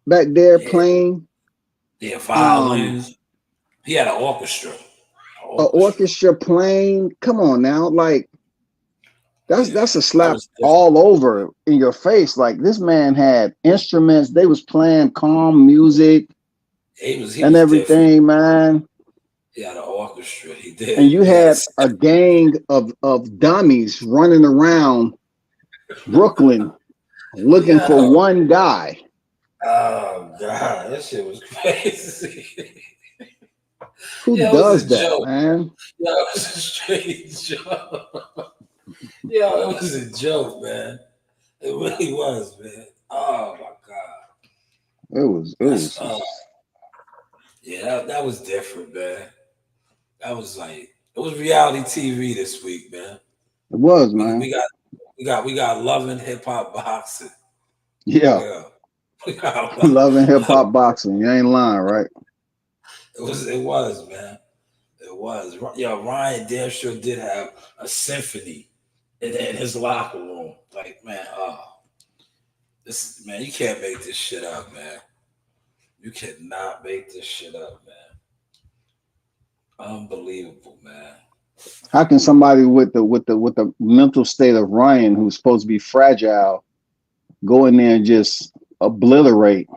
back there playing. Yeah, violins. He had an orchestra. An orchestra playing. Come on now, like that's a slap all over in your face. Like, this man had instruments. They was playing calm music and everything, different. Man. He had an orchestra. He did. And you had a gang of dummies running around Brooklyn looking for one guy. Oh God, that shit was crazy. Who does that, joke. Man? Yo, it was a straight joke. Yo, it was a joke, man. It really was, man. Oh my God. It was. Yeah, that was different, man. That was like, it was reality TV this week, man. It was, man. We got Love and Hip Hop Boxing. Yeah. Love and Hip Hop Boxing. You ain't lying, right? It was, man. It was. Yo, Ryan damn sure did have a symphony in his locker room. Like, man, you can't make this shit up, man. You cannot make this shit up, man. Unbelievable, man. How can somebody with the mental state of Ryan, who's supposed to be fragile, go in there and just obliterate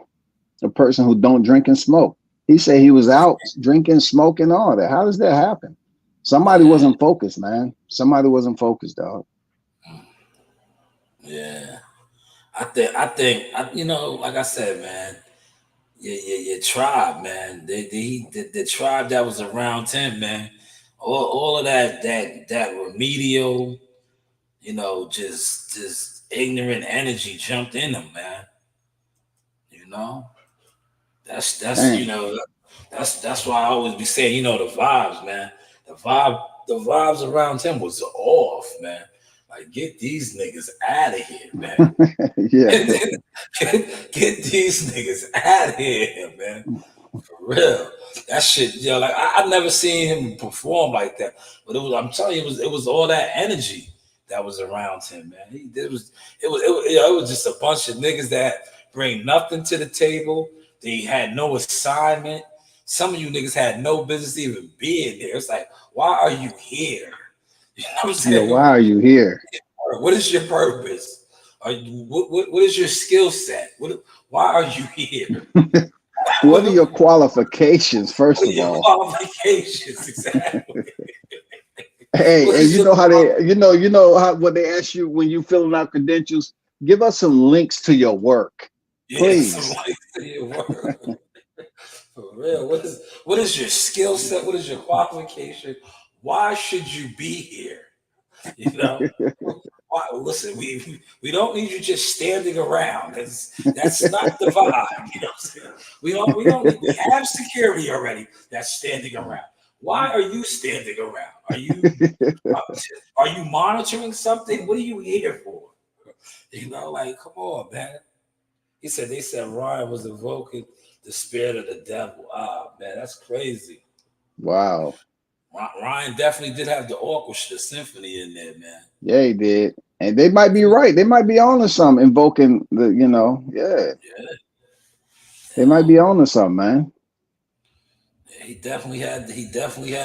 a person who don't drink and smoke. He said he was out drinking, smoking, all that. How does that happen? Somebody wasn't focused, man. Somebody wasn't focused, dog. Yeah. I think, you know, like I said, man, your tribe, man, the tribe that was around him, man, all of that remedial, you know, just ignorant energy jumped in him, man. You know, that's Dang. you know, that's why I always be saying, you know, the vibes, man, the vibes around him was off, man. Like, get these niggas out of here, man. Yeah. Get these niggas out of here, man. For real. That shit, you know, like I never seen him perform like that. But I'm telling you, it was all that energy that was around him, man. It was just a bunch of niggas that bring nothing to the table. They had no assignment. Some of you niggas had no business even being there. It's like, why are you here? You know what I'm saying? Yeah, why are you here? What is your purpose? What is your skill set? Why are you here? What are your qualifications, first of all? Qualifications, exactly. Hey, and you know how they, you know how what they ask you when you filling out credentials? Give us some links to your work, please. Yeah, some links to your work. For real. What is your skill set? What is your qualification? Why should you be here? You know, listen, we don't need you just standing around. That's not the vibe. You know what I'm saying? We have security already that's standing around. Why are you standing around? Are you monitoring something? What are you here for? You know, like, come on, man. They said Ryan was invoking the spirit of the devil. Ah, man, that's crazy. Wow. Ryan definitely did have the orchestra symphony in there, man. Yeah, he did. And they might be right. They might be on to something, invoking the, you know, yeah. They might be on to something, man. Yeah, he definitely had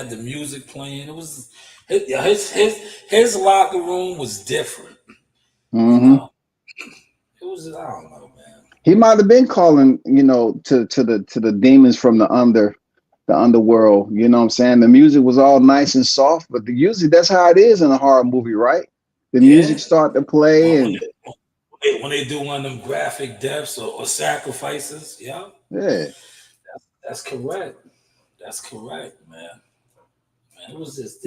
the music playing. It was his locker room was different. Mm-hmm. You know? It was, I don't know, man. He might have been calling, you know, to the demons from the underworld. You know what I'm saying? The music was all nice and soft, but usually that's how it is in a horror movie, right? The music start to play, and when they do one of them graphic deaths or sacrifices, yeah, that's correct. That's correct, man. It was just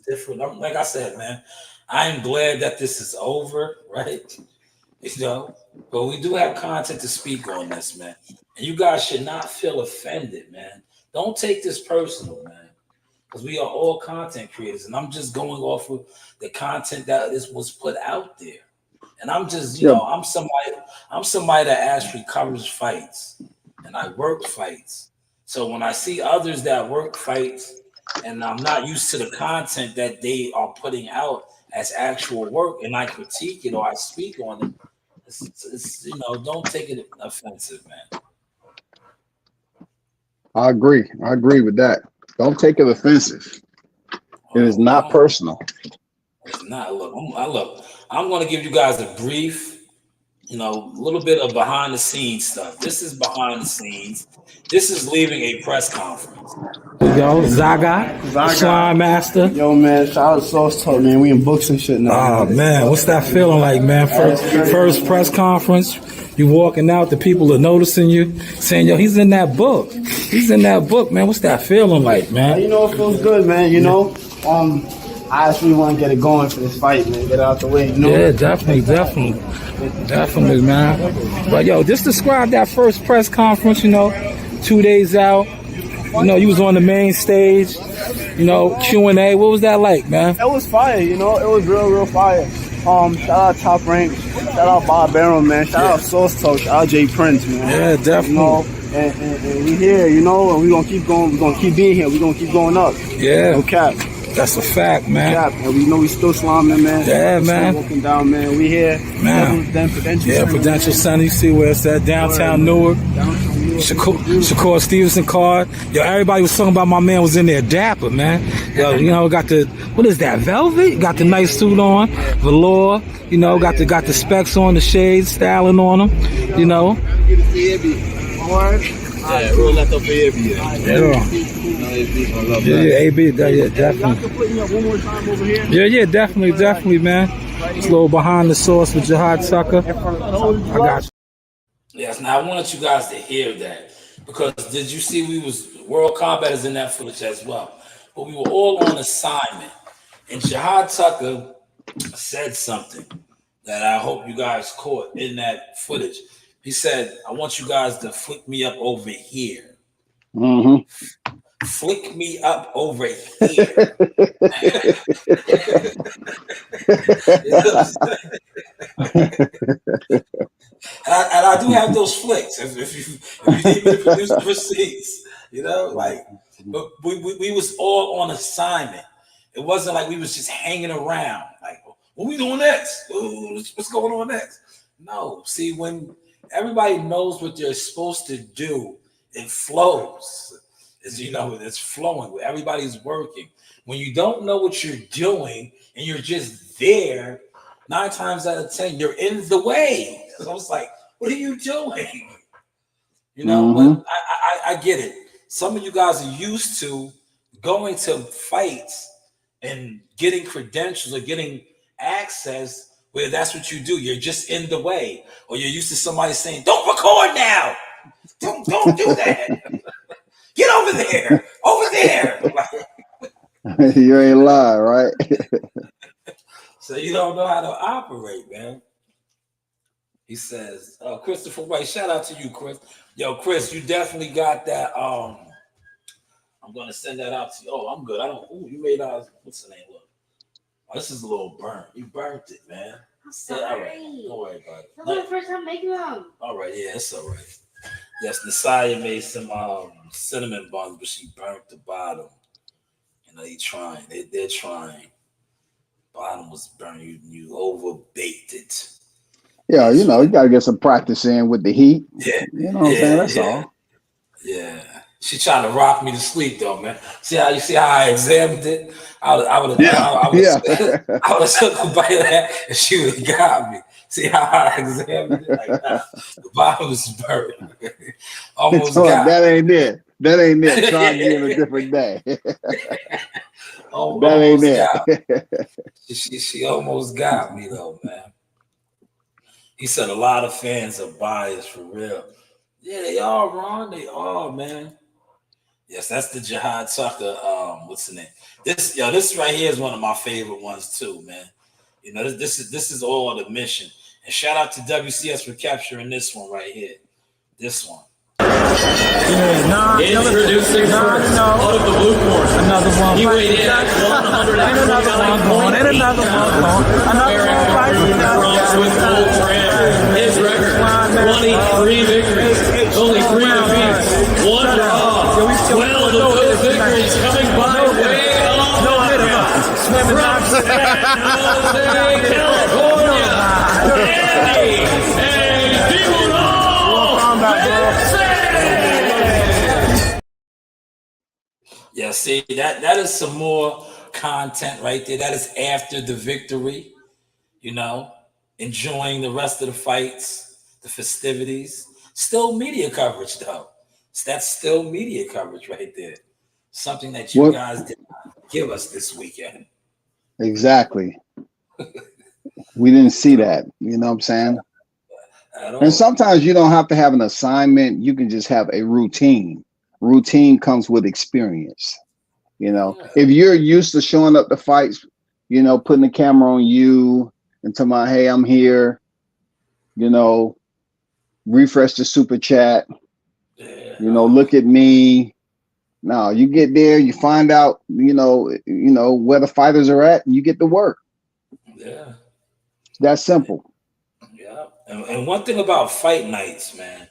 different. Like I said, man, I am glad that this is over, right? You know, but we do have content to speak on this, man. And you guys should not feel offended, man. Don't take this personal, man, because we are all content creators, and I'm just going off of the content that was put out there. And I'm just, you know, I'm somebody that actually covers fights, and I work fights. So when I see others that work fights, and I'm not used to the content that they are putting out as actual work, and I critique it or I speak on it, it's you know, don't take it offensive, man. I agree with that. Don't take it offensive. It is not personal. It's not. Look, I'm going to give you guys a brief, you know, a little bit of behind the scenes stuff. This is behind the scenes. This is leaving a press conference. Yo, Zaga, Slime Master. Yo, man, shout out to Sauce Talk, man. We in books and shit now. Oh, man, what's that feeling like, man? First press conference, you walking out, the people are noticing you, saying, yo, he's in that book. He's in that book, man. What's that feeling like, man? You know, it feels good, man. You know, I actually want to get it going for this fight, man. Get it out the way, you know? Yeah, definitely, man. But, yo, just describe that first press conference, you know, 2 days out. You know, you was on the main stage, you know, Q&A. What was that like, man? It was fire, you know. It was real fire. Shout out Top Rank. Shout out Bob Barron, man. Shout out Sauce Talk. Shout out Jay Prince, man. Yeah, definitely. You know, and we here, you know, and we going to keep going. We're going to keep being here. We're going to keep going up. Yeah. No cap. That's a fact, man. No cap. And we know we still slamming, man. Yeah, man. Still walking down, man. We here. Man. Prudential Center. You see where it's at, downtown Newark. Shakur Stevenson card. Yo, everybody was talking about my man was in there dapper, man. Yo, you know, got the, what is that, velvet? Got the nice suit on, velour, you know, got the specs on, the shades, styling on them, you know. Yeah, we'll let the baby in. Yeah, AB, yeah, definitely. Y'all can put me up one more time over here. Yeah, definitely, man. It's a little behind the source with Jihad Tucker. I got you. Yes, now I wanted you guys to hear that because did you see we was World Combat is in that footage as well, but we were all on assignment, and Jihad Tucker said something that I hope you guys caught in that footage. He said, "I want you guys to flick me up over here." Mm-hmm. Flick me up over here. And I do have those flicks. If you need me to produce the receipts, but we was all on assignment. It wasn't like we was just hanging around. Like, what we doing next? What's going on next? No. See, when everybody knows what they're supposed to do, it flows. It's flowing. Everybody's working. When you don't know what you're doing and you're just there, 9 times out of 10, you're in the way. So it's like, what are you doing? But I get it. Some of you guys are used to going to fights and getting credentials or getting access where that's what you do. You're just in the way. Or you're used to somebody saying, don't record now. Don't do that. Get over there. Over there. You ain't lying, right? So you don't know how to operate, man. He says, Christopher White, shout out to you, Chris. Yo, Chris, you definitely got that. I'm gonna send that out to you. Oh, I'm good. You made what's the name? Look. Oh, this is a little burnt. You burnt it, man. I'm sorry. Yeah, all right. Don't worry about it. That was the first time making them. All right, yeah, it's all right. Yes, Nasiah made some cinnamon buns, but she burnt the bottom. They're trying. Bottom was burnt. You overbaked it. Yeah, you got to get some practice in with the heat. Yeah. You know what I'm saying? That's all. Yeah. She trying to rock me to sleep though, man. See how I examined it? I would have took a bite of that and she would have got me. See how I examined it? Like, the bottom is burnt. Almost got that ain't it. That ain't it. Try again a different day. That ain't it. She almost got me though, man. He said a lot of fans are biased for real. Yeah, they are, Ron. They are, man. Yes, that's the Jihad Tucker. What's the name? This right here is one of my favorite ones too, man. This is all the mission. And shout out to WCS for capturing this one right here. This one. Introducing first out of the blue corner. Another one. He weighed in at 129 from with gold trim. His record, 23 victories, only 3 defeats, 1 draw. 12 of those victories coming by way of from San Jose, California. Yeah, see, that is some more content right there. That is after the victory, enjoying the rest of the fights, the festivities. Still media coverage, though. That's still media coverage right there. Something that you guys did not give us this weekend. Exactly. We didn't see that. You know what I'm saying? And sometimes you don't have to have an assignment. You can just have a routine. Routine comes with experience. If you're used to showing up to fights, putting the camera on you and talking about, hey, I'm here, refresh the super chat, look at me. Now you get there, you find out, where the fighters are at, and you get to work. Yeah. That's simple. Yeah. And one thing about fight nights, man,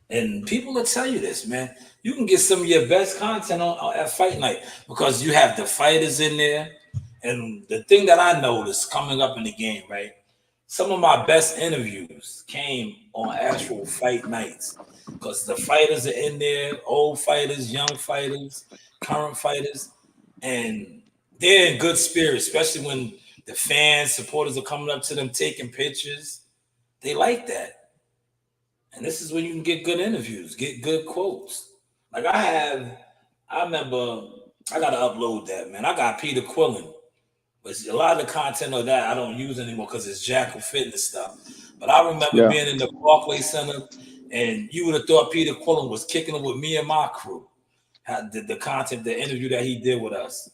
and people will tell you this, man, you can get some of your best content at fight night because you have the fighters in there. And the thing that I noticed coming up in the game, right? Some of my best interviews came on actual fight nights because the fighters are in there, old fighters, young fighters, current fighters, and they're in good spirits, especially when the fans, supporters are coming up to them, taking pictures. They like that. And this is when you can get good interviews, get good quotes. Like I remember I gotta upload that, man. I got Peter Quillen, but a lot of the content of that I don't use anymore because it's Jackal Fitness stuff. But I remember being in the Barclay Center, and you would have thought Peter Quillen was kicking it with me and my crew. How the content, the interview that he did with us,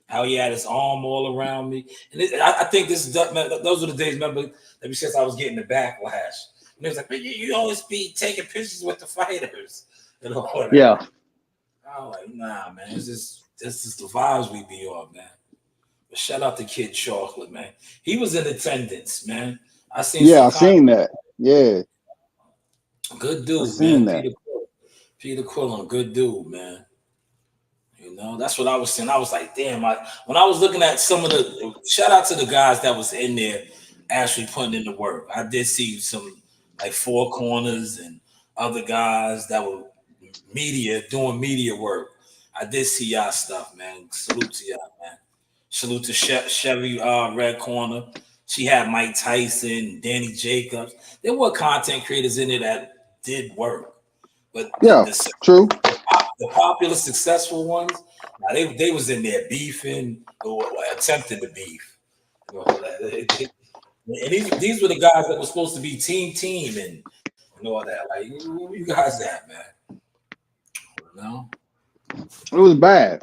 how he had his arm all around me, and I think those are the days. Remember that since I was getting the backlash, and it was like, man, you always be taking pictures with the fighters and all that. Yeah. I'm like, nah, man, this is the vibes we be on, man. But shout out to Kid Chocolate, man. He was in attendance, man. I seen that. Yeah. Good dude, man. That. Peter Quillen, good dude, man. You know, that's what I was saying. I was like, damn, when I was looking at some of the shout out to the guys that was in there actually putting in the work. I did see some like Four Corners and other guys that were doing media work. I did see y'all stuff, man. Salute to y'all, man. Salute to Chevy Red Corner. She had Mike Tyson, Danny Jacobs. There were content creators in there that did work. But true. The popular, successful ones, they was in there beefing or attempting to beef. And these were the guys that were supposed to be team and all that. Like, who you guys at, man? No, it was bad.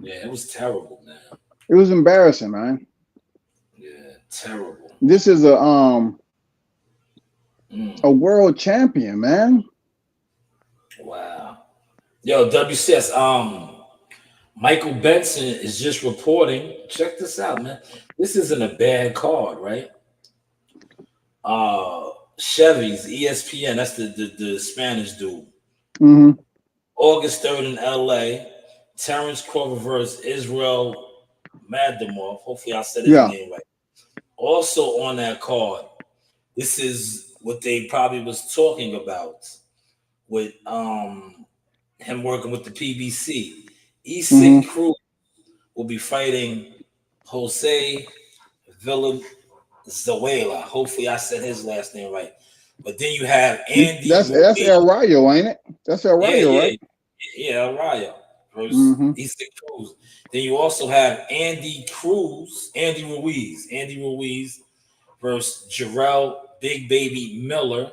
Yeah, it was terrible, man. It was embarrassing, man. Yeah, terrible. This is a world champion, man. Wow. Yo, WCS, Michael Benson is just reporting. Check this out, man. This isn't a bad card, right? Chevy's ESPN, that's the Spanish dude. Mm-hmm. August 3rd in LA. Terrence Crawford versus Israel Madamov. Hopefully I said his name right. Also on that card, this is what they probably was talking about with him working with the PBC. Isaac Cruz will be fighting Jose Valenzuela. Hopefully I said his last name right. But then you have Andy. That's El Rayo, ain't it? That's El Rayo, right? Yeah, El Rayo versus Isaac Cruz. Then you also have Andy Ruiz versus Jarrell Big Baby Miller.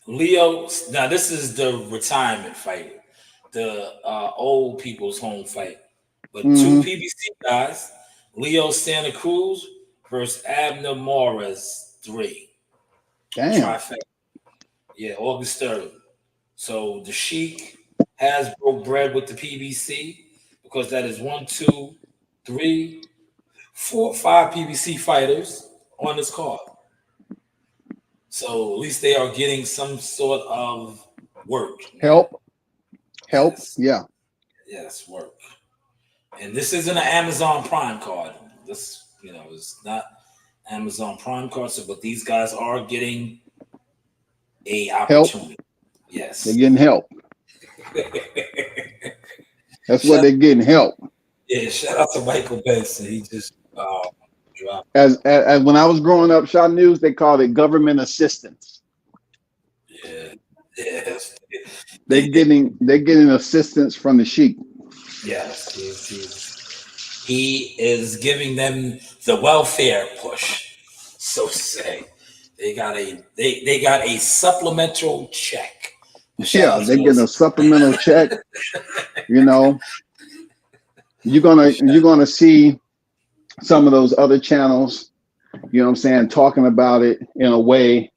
Leo, now this is the retirement fight, the old people's home fight. But two PBC guys, Leo Santa Cruz versus Abner Morris 3. Damn. Trifecta. Yeah, August 3rd. So the Sheik has broke bread with the PBC because that is 1, 2, 3, 4, 5 PBC fighters on this card. So at least they are getting some sort of work. Help. Yes. Yeah. Yes, work. And this isn't an Amazon Prime card. This, is not Amazon Prime card. So, but these guys are getting a opportunity. Help. Yes. They're getting help. That's what they're getting, help. Yeah, shout out to Michael Benson. He just dropped. As when I was growing up, Shanewz, they called it government assistance. Yeah. Yes. They're getting assistance from the Sheik. Yes, he is giving them the welfare push, so to say. They got a supplemental check. Yeah, they're getting a supplemental check. You're gonna see some of those other channels, talking about it in a way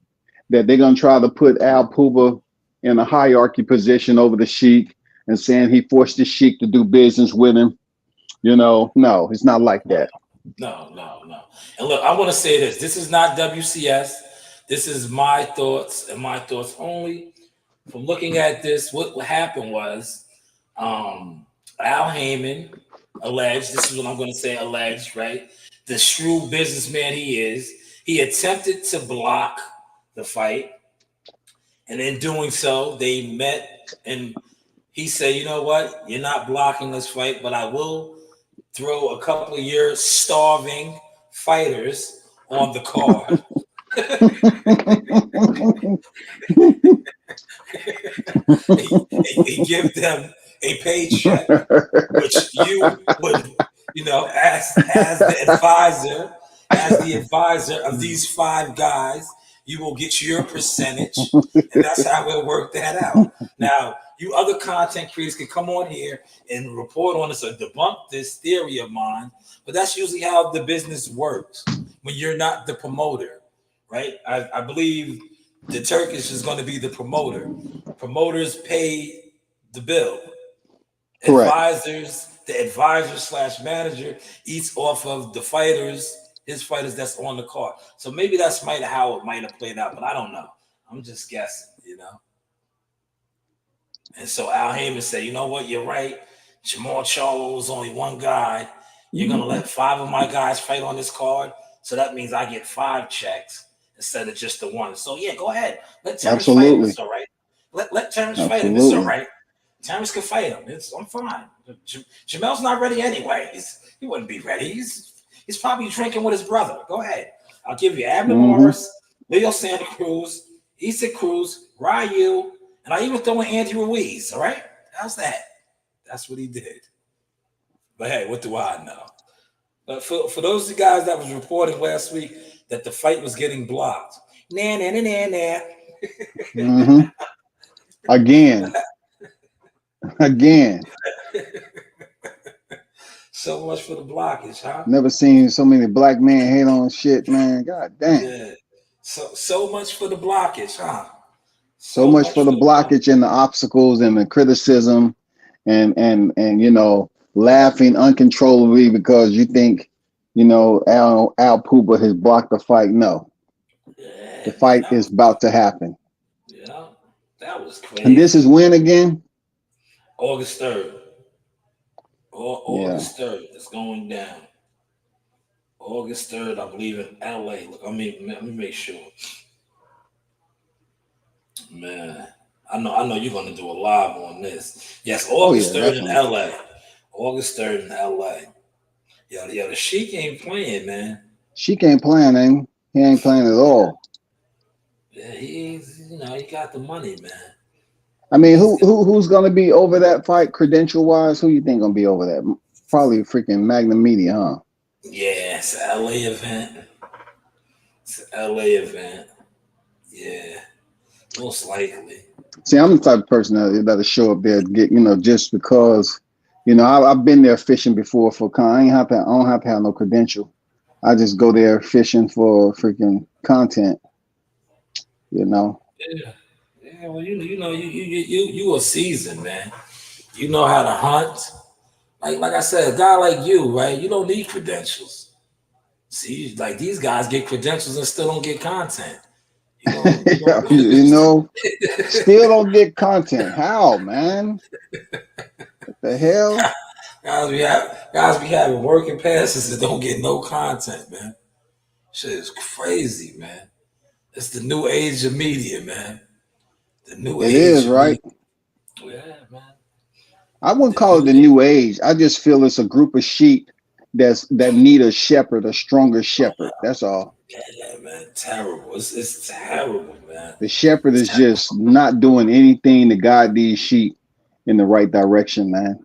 that they're gonna try to put Al Puba in a hierarchy position over the Sheik and saying he forced the Sheik to do business with him. No, it's not like that. No. And look, I want to say this. This is not WCS. This is my thoughts and my thoughts only. From looking at this, what happened was Al Heyman alleged, this is what I'm going to say, alleged, right? The shrewd businessman he is, he attempted to block the fight. And in doing so, they met and he said, you know what? You're not blocking this fight, but I will throw a couple of your starving fighters on the card. he give them a paycheck, which you would, as the advisor of these 5 guys, you will get your percentage, and that's how we'll work that out. Now, you other content creators can come on here and report on this or debunk this theory of mine, but that's usually how the business works when you're not the promoter, right? I believe the Turkish is going to be the promoter. Promoters pay the bill. Correct. The advisor/manager eats off of the fighters, his fighters that's on the card. So maybe that's how it might have played out, but I don't know. I'm just guessing. And so Al Heyman said, you know what, you're right. Jamal Charlo's only one guy. You're going to let 5 of my guys fight on this card. So that means I get 5 checks instead of just the one. So yeah, go ahead. Let Terrence fight him. It's all right. Let Terrence fight him. It's all right. Terrence can fight him. I'm fine. Jamel's not ready anyway. He wouldn't be ready. He's probably drinking with his brother. Go ahead. I'll give you Abner Morris, Leo Santa Cruz, Issa Cruz, Ryu, and I even throw in Andy Ruiz. All right? How's that? That's what he did. But hey, what do I know? But for those of the guys that was reporting last week that the fight was getting blocked. Nah. Again. So much for the blockage, huh? Never seen so many black men hate on shit, man. God damn. Yeah. So much for the blockage, huh? So much for the blockage and the obstacles and the criticism and laughing uncontrollably because you think, Al Pooba has blocked the fight. No. Yeah, the fight is about to happen. Yeah, that was crazy. And this is when again? August 3rd. August 3rd. It's going down. August 3rd, I believe, in LA. Look, let me make sure. Man, I know you're gonna do a live on this. Yes, August 3rd in LA. August 3rd in LA. Yo, the Sheik ain't playing, man. Sheik ain't playing, ain't he? He ain't playing at all. Yeah, he got the money, man. I mean, who's gonna be over that fight credential wise? Who you think gonna be over that? Probably freaking Magnum Media, huh? Yeah, it's an LA event. Yeah, most likely. See, I'm the type of person that'll show up there to get, just because, I've been there fishing before for I don't have to have no credential. I just go there fishing for freaking content, Yeah. Yeah, well, you a seasoned man. You know how to hunt. Like I said, a guy like you, right? You don't need credentials. See, like these guys get credentials and still don't get content. Still don't get content. How, man? What the hell? Guys be having working passes that don't get no content, man. Shit is crazy, man. It's the new age of media, man. The new age. It is, right? Yeah, man. I wouldn't call it the new age. I just feel it's a group of sheep that need a shepherd, a stronger shepherd. That's all. Yeah, man. Terrible. It's terrible, man. The shepherd is just not doing anything to guide these sheep in the right direction, man.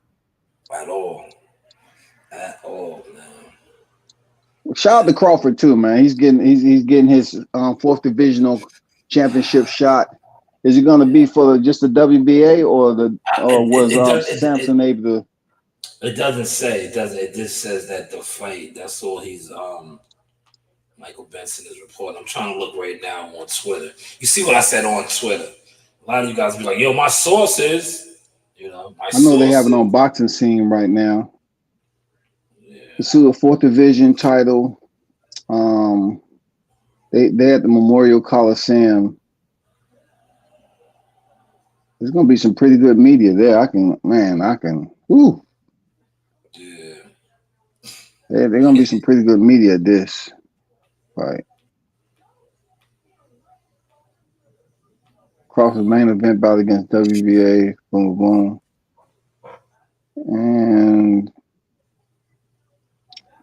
At all, man. Shout out to Crawford too, man. He's getting his 4th divisional championship shot. Is it going to be for just the WBA or was Samson able to? It doesn't say. It doesn't. It just says that the fight. That's all he's. Michael Benson is reporting. I'm trying to look right now on Twitter. You see what I said on Twitter? A lot of you guys be like, "Yo, my sources." I know they have it on Boxing Scene right now. Yeah. It's a 4th division title. They at the Memorial Coliseum. There's gonna be some pretty good media there. I can. Woo. Yeah. They're gonna be some pretty good media at this. Right. Crawford's main event bout against WBA. Boom, boom. And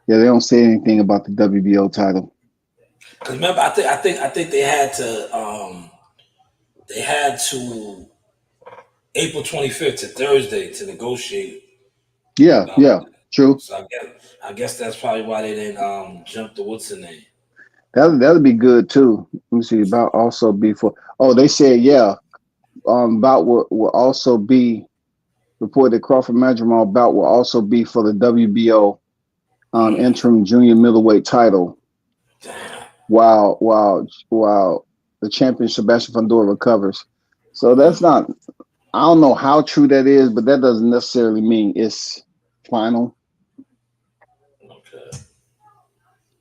yeah, they don't say anything about the WBO title. Because remember, I think they had to they had to April 25th to Thursday to negotiate. Yeah, true. So I guess that's probably why they didn't jump the what's the name. That'll be good too. Let me see. About also be for. Oh, they said bout will also be reported that Crawford Madrimal bout will also be for the WBO interim junior middleweight title. While the champion Sebastian Fundora recovers. So that's not. I don't know how true that is, but that doesn't necessarily mean it's final. Okay.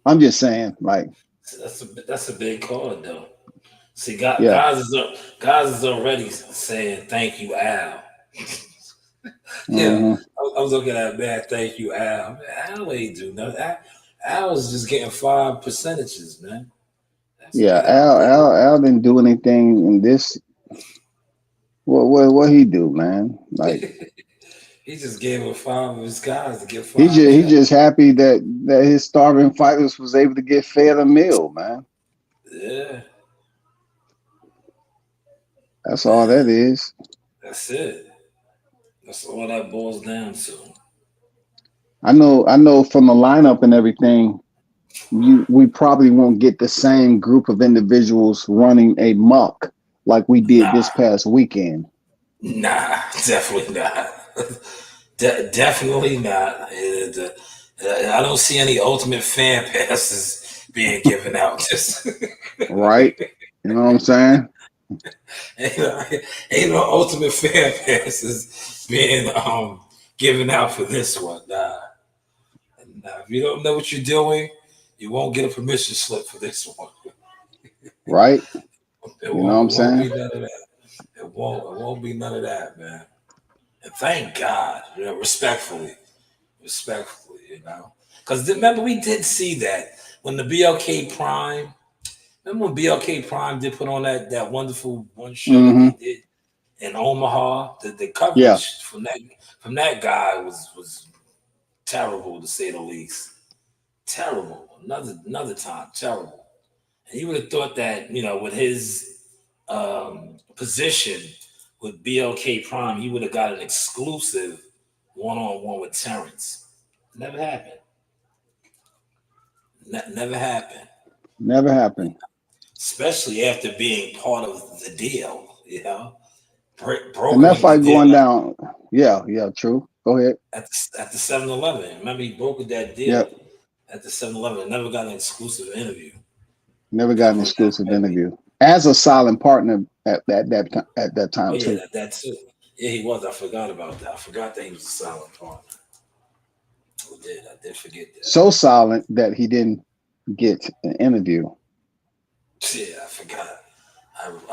I'm just saying, like that's a big card though. See, guys is already saying thank you, Al. Yeah, I was looking at man, thank you, Al. Al ain't do nothing. Al was just getting 5 percentages, man. Al didn't do anything in this. What he do, man? Like he just gave a 5 of his guys to get 5. He just happy that his starving fighters was able to get fed a meal, man. Yeah. That's all that is. That's it. That's all that boils down to. I know from the lineup and everything, we probably won't get the same group of individuals running a muck like we did this past weekend. Nah, definitely not. Definitely not. I don't see any ultimate fan passes being given out. Just right. You know what I'm saying? Ain't no ultimate fan passes being given out for this one. Nah. If you don't know what you're doing, you won't get a permission slip for this one. Right. You know what I'm saying? Be none of that. It won't be none of that, man. And thank God, respectfully, you know. Because remember, we did see that when the BLK Prime. Remember when BLK Prime did put on that wonderful one show that they did in Omaha? The coverage from that guy was terrible, to say the least. Terrible. Another time, terrible. And you would have thought that, with his position with BLK Prime, he would have got an exclusive one-on-one with Terrence. Never happened. Never happened. Never happened. Especially after being part of the deal, And that fight going down. Yeah, true. Go ahead. At the 7-Eleven. Remember, he brokered that deal at the 7-Eleven. Never got an exclusive interview. Never got an exclusive interview. As a silent partner at that time, too. Yeah, that too. Yeah, he was. I forgot about that. I forgot that he was a silent partner. I did forget that. So silent that he didn't get an interview. Yeah, I forgot.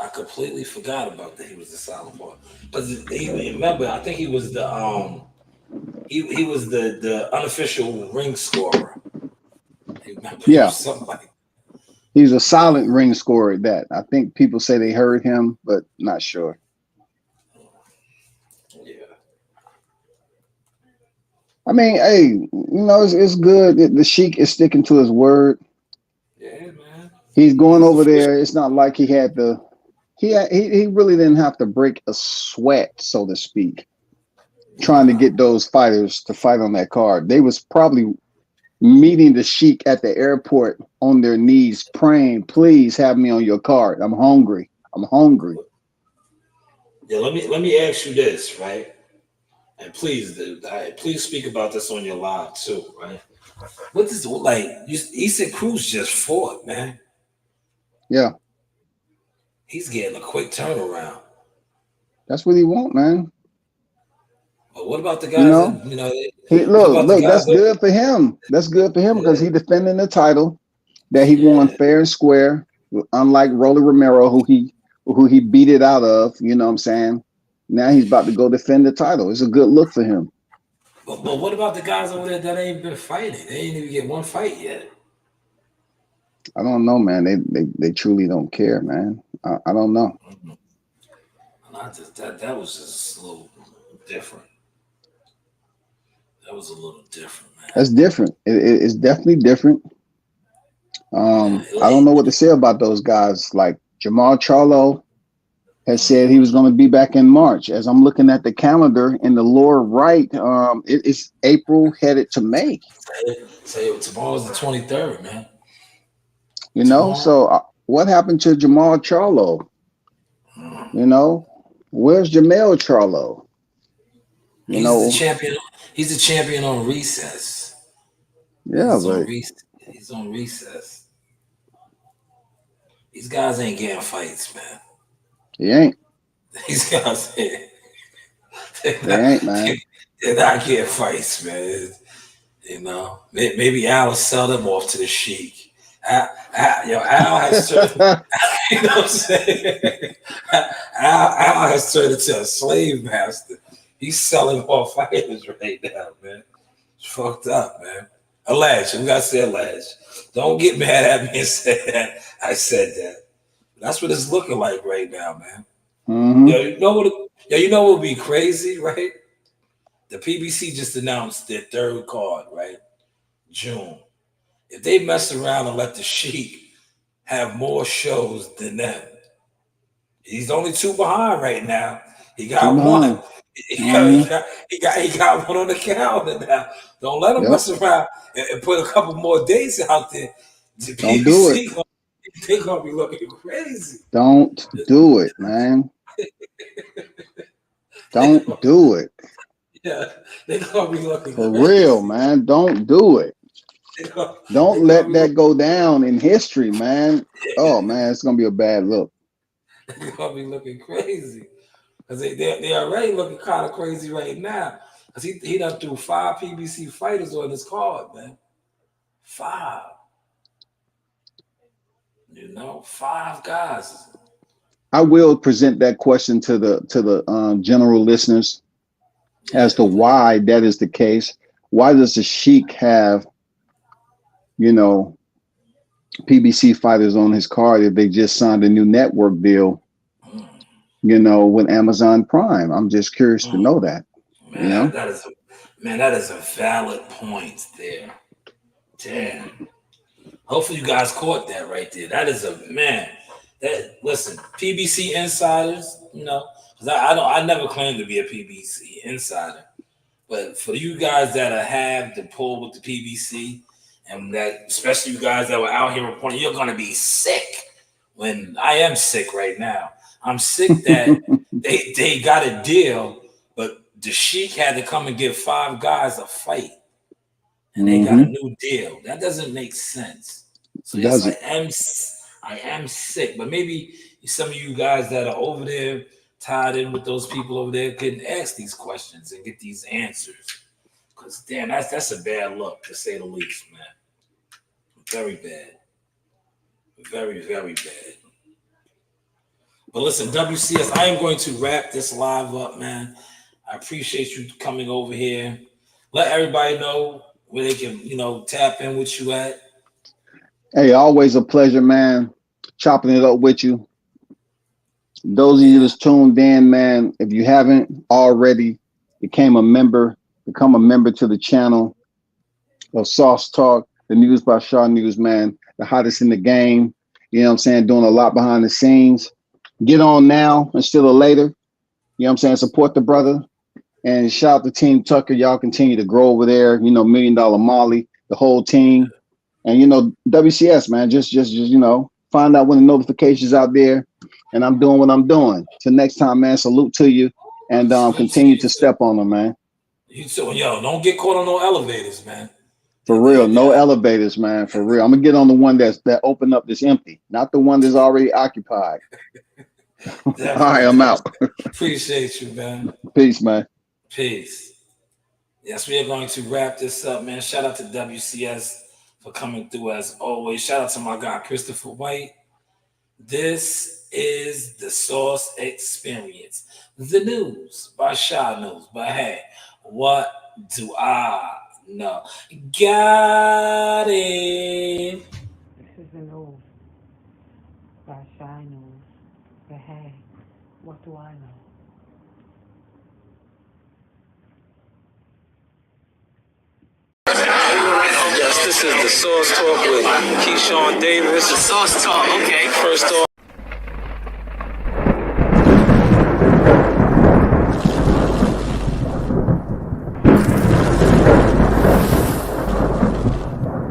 I completely forgot about that. He was the silent partner. But remember, I think he was the he was the unofficial ring scorer. Yeah, something like. He's a silent ring scorer. That I think people say they heard him, but not sure. Yeah. I mean, hey, it's good that the Sheik is sticking to his word. Yeah, man. He's going over there. It's not like he had to. He really didn't have to break a sweat, so to speak, trying to get those fighters to fight on that card. They was probably meeting the Sheik at the airport on their knees, praying, "Please have me on your card. I'm hungry. Yeah, let me ask you this, right? And please speak about this on your live too, right? What is he said Cruz just fought, man. Yeah. He's getting a quick turnaround. That's what he want, man. But what about the guys look, that's good for him. That's good for him because he defending the title that he won fair and square, unlike Rolly Romero, who he beat it out of, you know what I'm saying? Now he's about to go defend the title. It's a good look for him. But what about the guys over there that ain't been fighting? They ain't even get one fight yet. I don't know, man. They truly don't care, man. I don't know. That was just a little different. That was a little different, man. That's different. It's definitely different. I don't know what to say about those guys like Jamal Charlo has said he was going to be back in March. As I'm looking at the calendar in the lower right, it's April headed to May. Say tomorrow's the 23rd, man. You know, so what happened to Jamal Charlo? You know, where's Jamel Charlo? He's the champion. He's the champion on recess. Yeah, he's on recess. These guys ain't getting fights, man. He ain't. These guys ain't. They ain't, man. They're not getting fights, man. You know, maybe Al will sell them off to the Sheik. Al has turned. You know what I'm saying? Al has turned into a slave master. He's selling off fighters right now, man. It's fucked up, man. Alleged. We gotta say alleged. Don't get mad at me and say that I said that. That's what it's looking like right now, man. Mm-hmm. You know what would be crazy, right? The PBC just announced their third card, right? June. If they mess around and let the Sheik have more shows than them, he's only 2 behind right now. He got one. He got one on the calendar now. Don't let him mess around and put a couple more dates out there. The Don't do it. They're gonna be looking crazy. Don't do it, man. Don't do it. Yeah, they're gonna be looking for crazy. real, man. Don't do it. Don't let that go down in history, man. Oh man, it's gonna be a bad look. They're gonna be looking crazy. Because they already looking kind of crazy right now. Because he done threw 5 PBC fighters on his card, man. 5. You know, 5 guys. I will present that question to the general listeners as to why that is the case. Why does the Sheik have, you know, PBC fighters on his card if they just signed a new network deal, you know, with Amazon Prime? I'm just curious to know that. Man, you know? that is a valid point there. Damn. Hopefully you guys caught that right there. That is listen, PBC insiders, you know, because I never claimed to be a PBC insider. But for you guys that have the pull with the PBC, and that especially you guys that were out here reporting, you're gonna be sick when I am sick right now. I'm sick that they got a deal, but the Sheik had to come and give 5 guys a fight, and they got a new deal. That doesn't make sense. So yes, I am sick, but maybe some of you guys that are over there, tied in with those people over there, can ask these questions and get these answers. Because damn, that's a bad look, to say the least, man. Very bad. Very, very bad. But listen, WCS, I am going to wrap this live up, man. I appreciate you coming over here. Let everybody know where they can, you know, tap in with you at. Hey, always a pleasure, man. Chopping it up with you. Those of you that's tuned in, man, if you haven't already become a member to the channel of Sauce Talk, the News by Shanewz, man, the hottest in the game. You know what I'm saying? Doing a lot behind the scenes. Get on now instead of later. You know what I'm saying? Support the brother. And shout out to Team Tucker. Y'all continue to grow over there. You know, $1 Million Molly, the whole team. And, you know, WCS, man, just you know, find out when the notifications out there. And I'm doing what I'm doing. Till next time, man, salute to you. And continue to step on them, man. You too. Yo, don't get caught on no elevators, man. For real, no elevators, man. For real. I'm going to get on the one that opened up that's empty, not the one that's already occupied. All right, I'm out. Appreciate you, man. Peace, man. Peace. Yes, we are going to wrap this up, man. Shout out to WCS for coming through as always. Shout out to my guy, Christopher White. This is the Sauce Experience. The news by Shanewz. But hey, what do I know? Got it. This is the news by Shanewz. But hey, what do I know? Yes, this is the Sauce Talk with Keyshawn Davis. The Sauce Talk, okay. First off,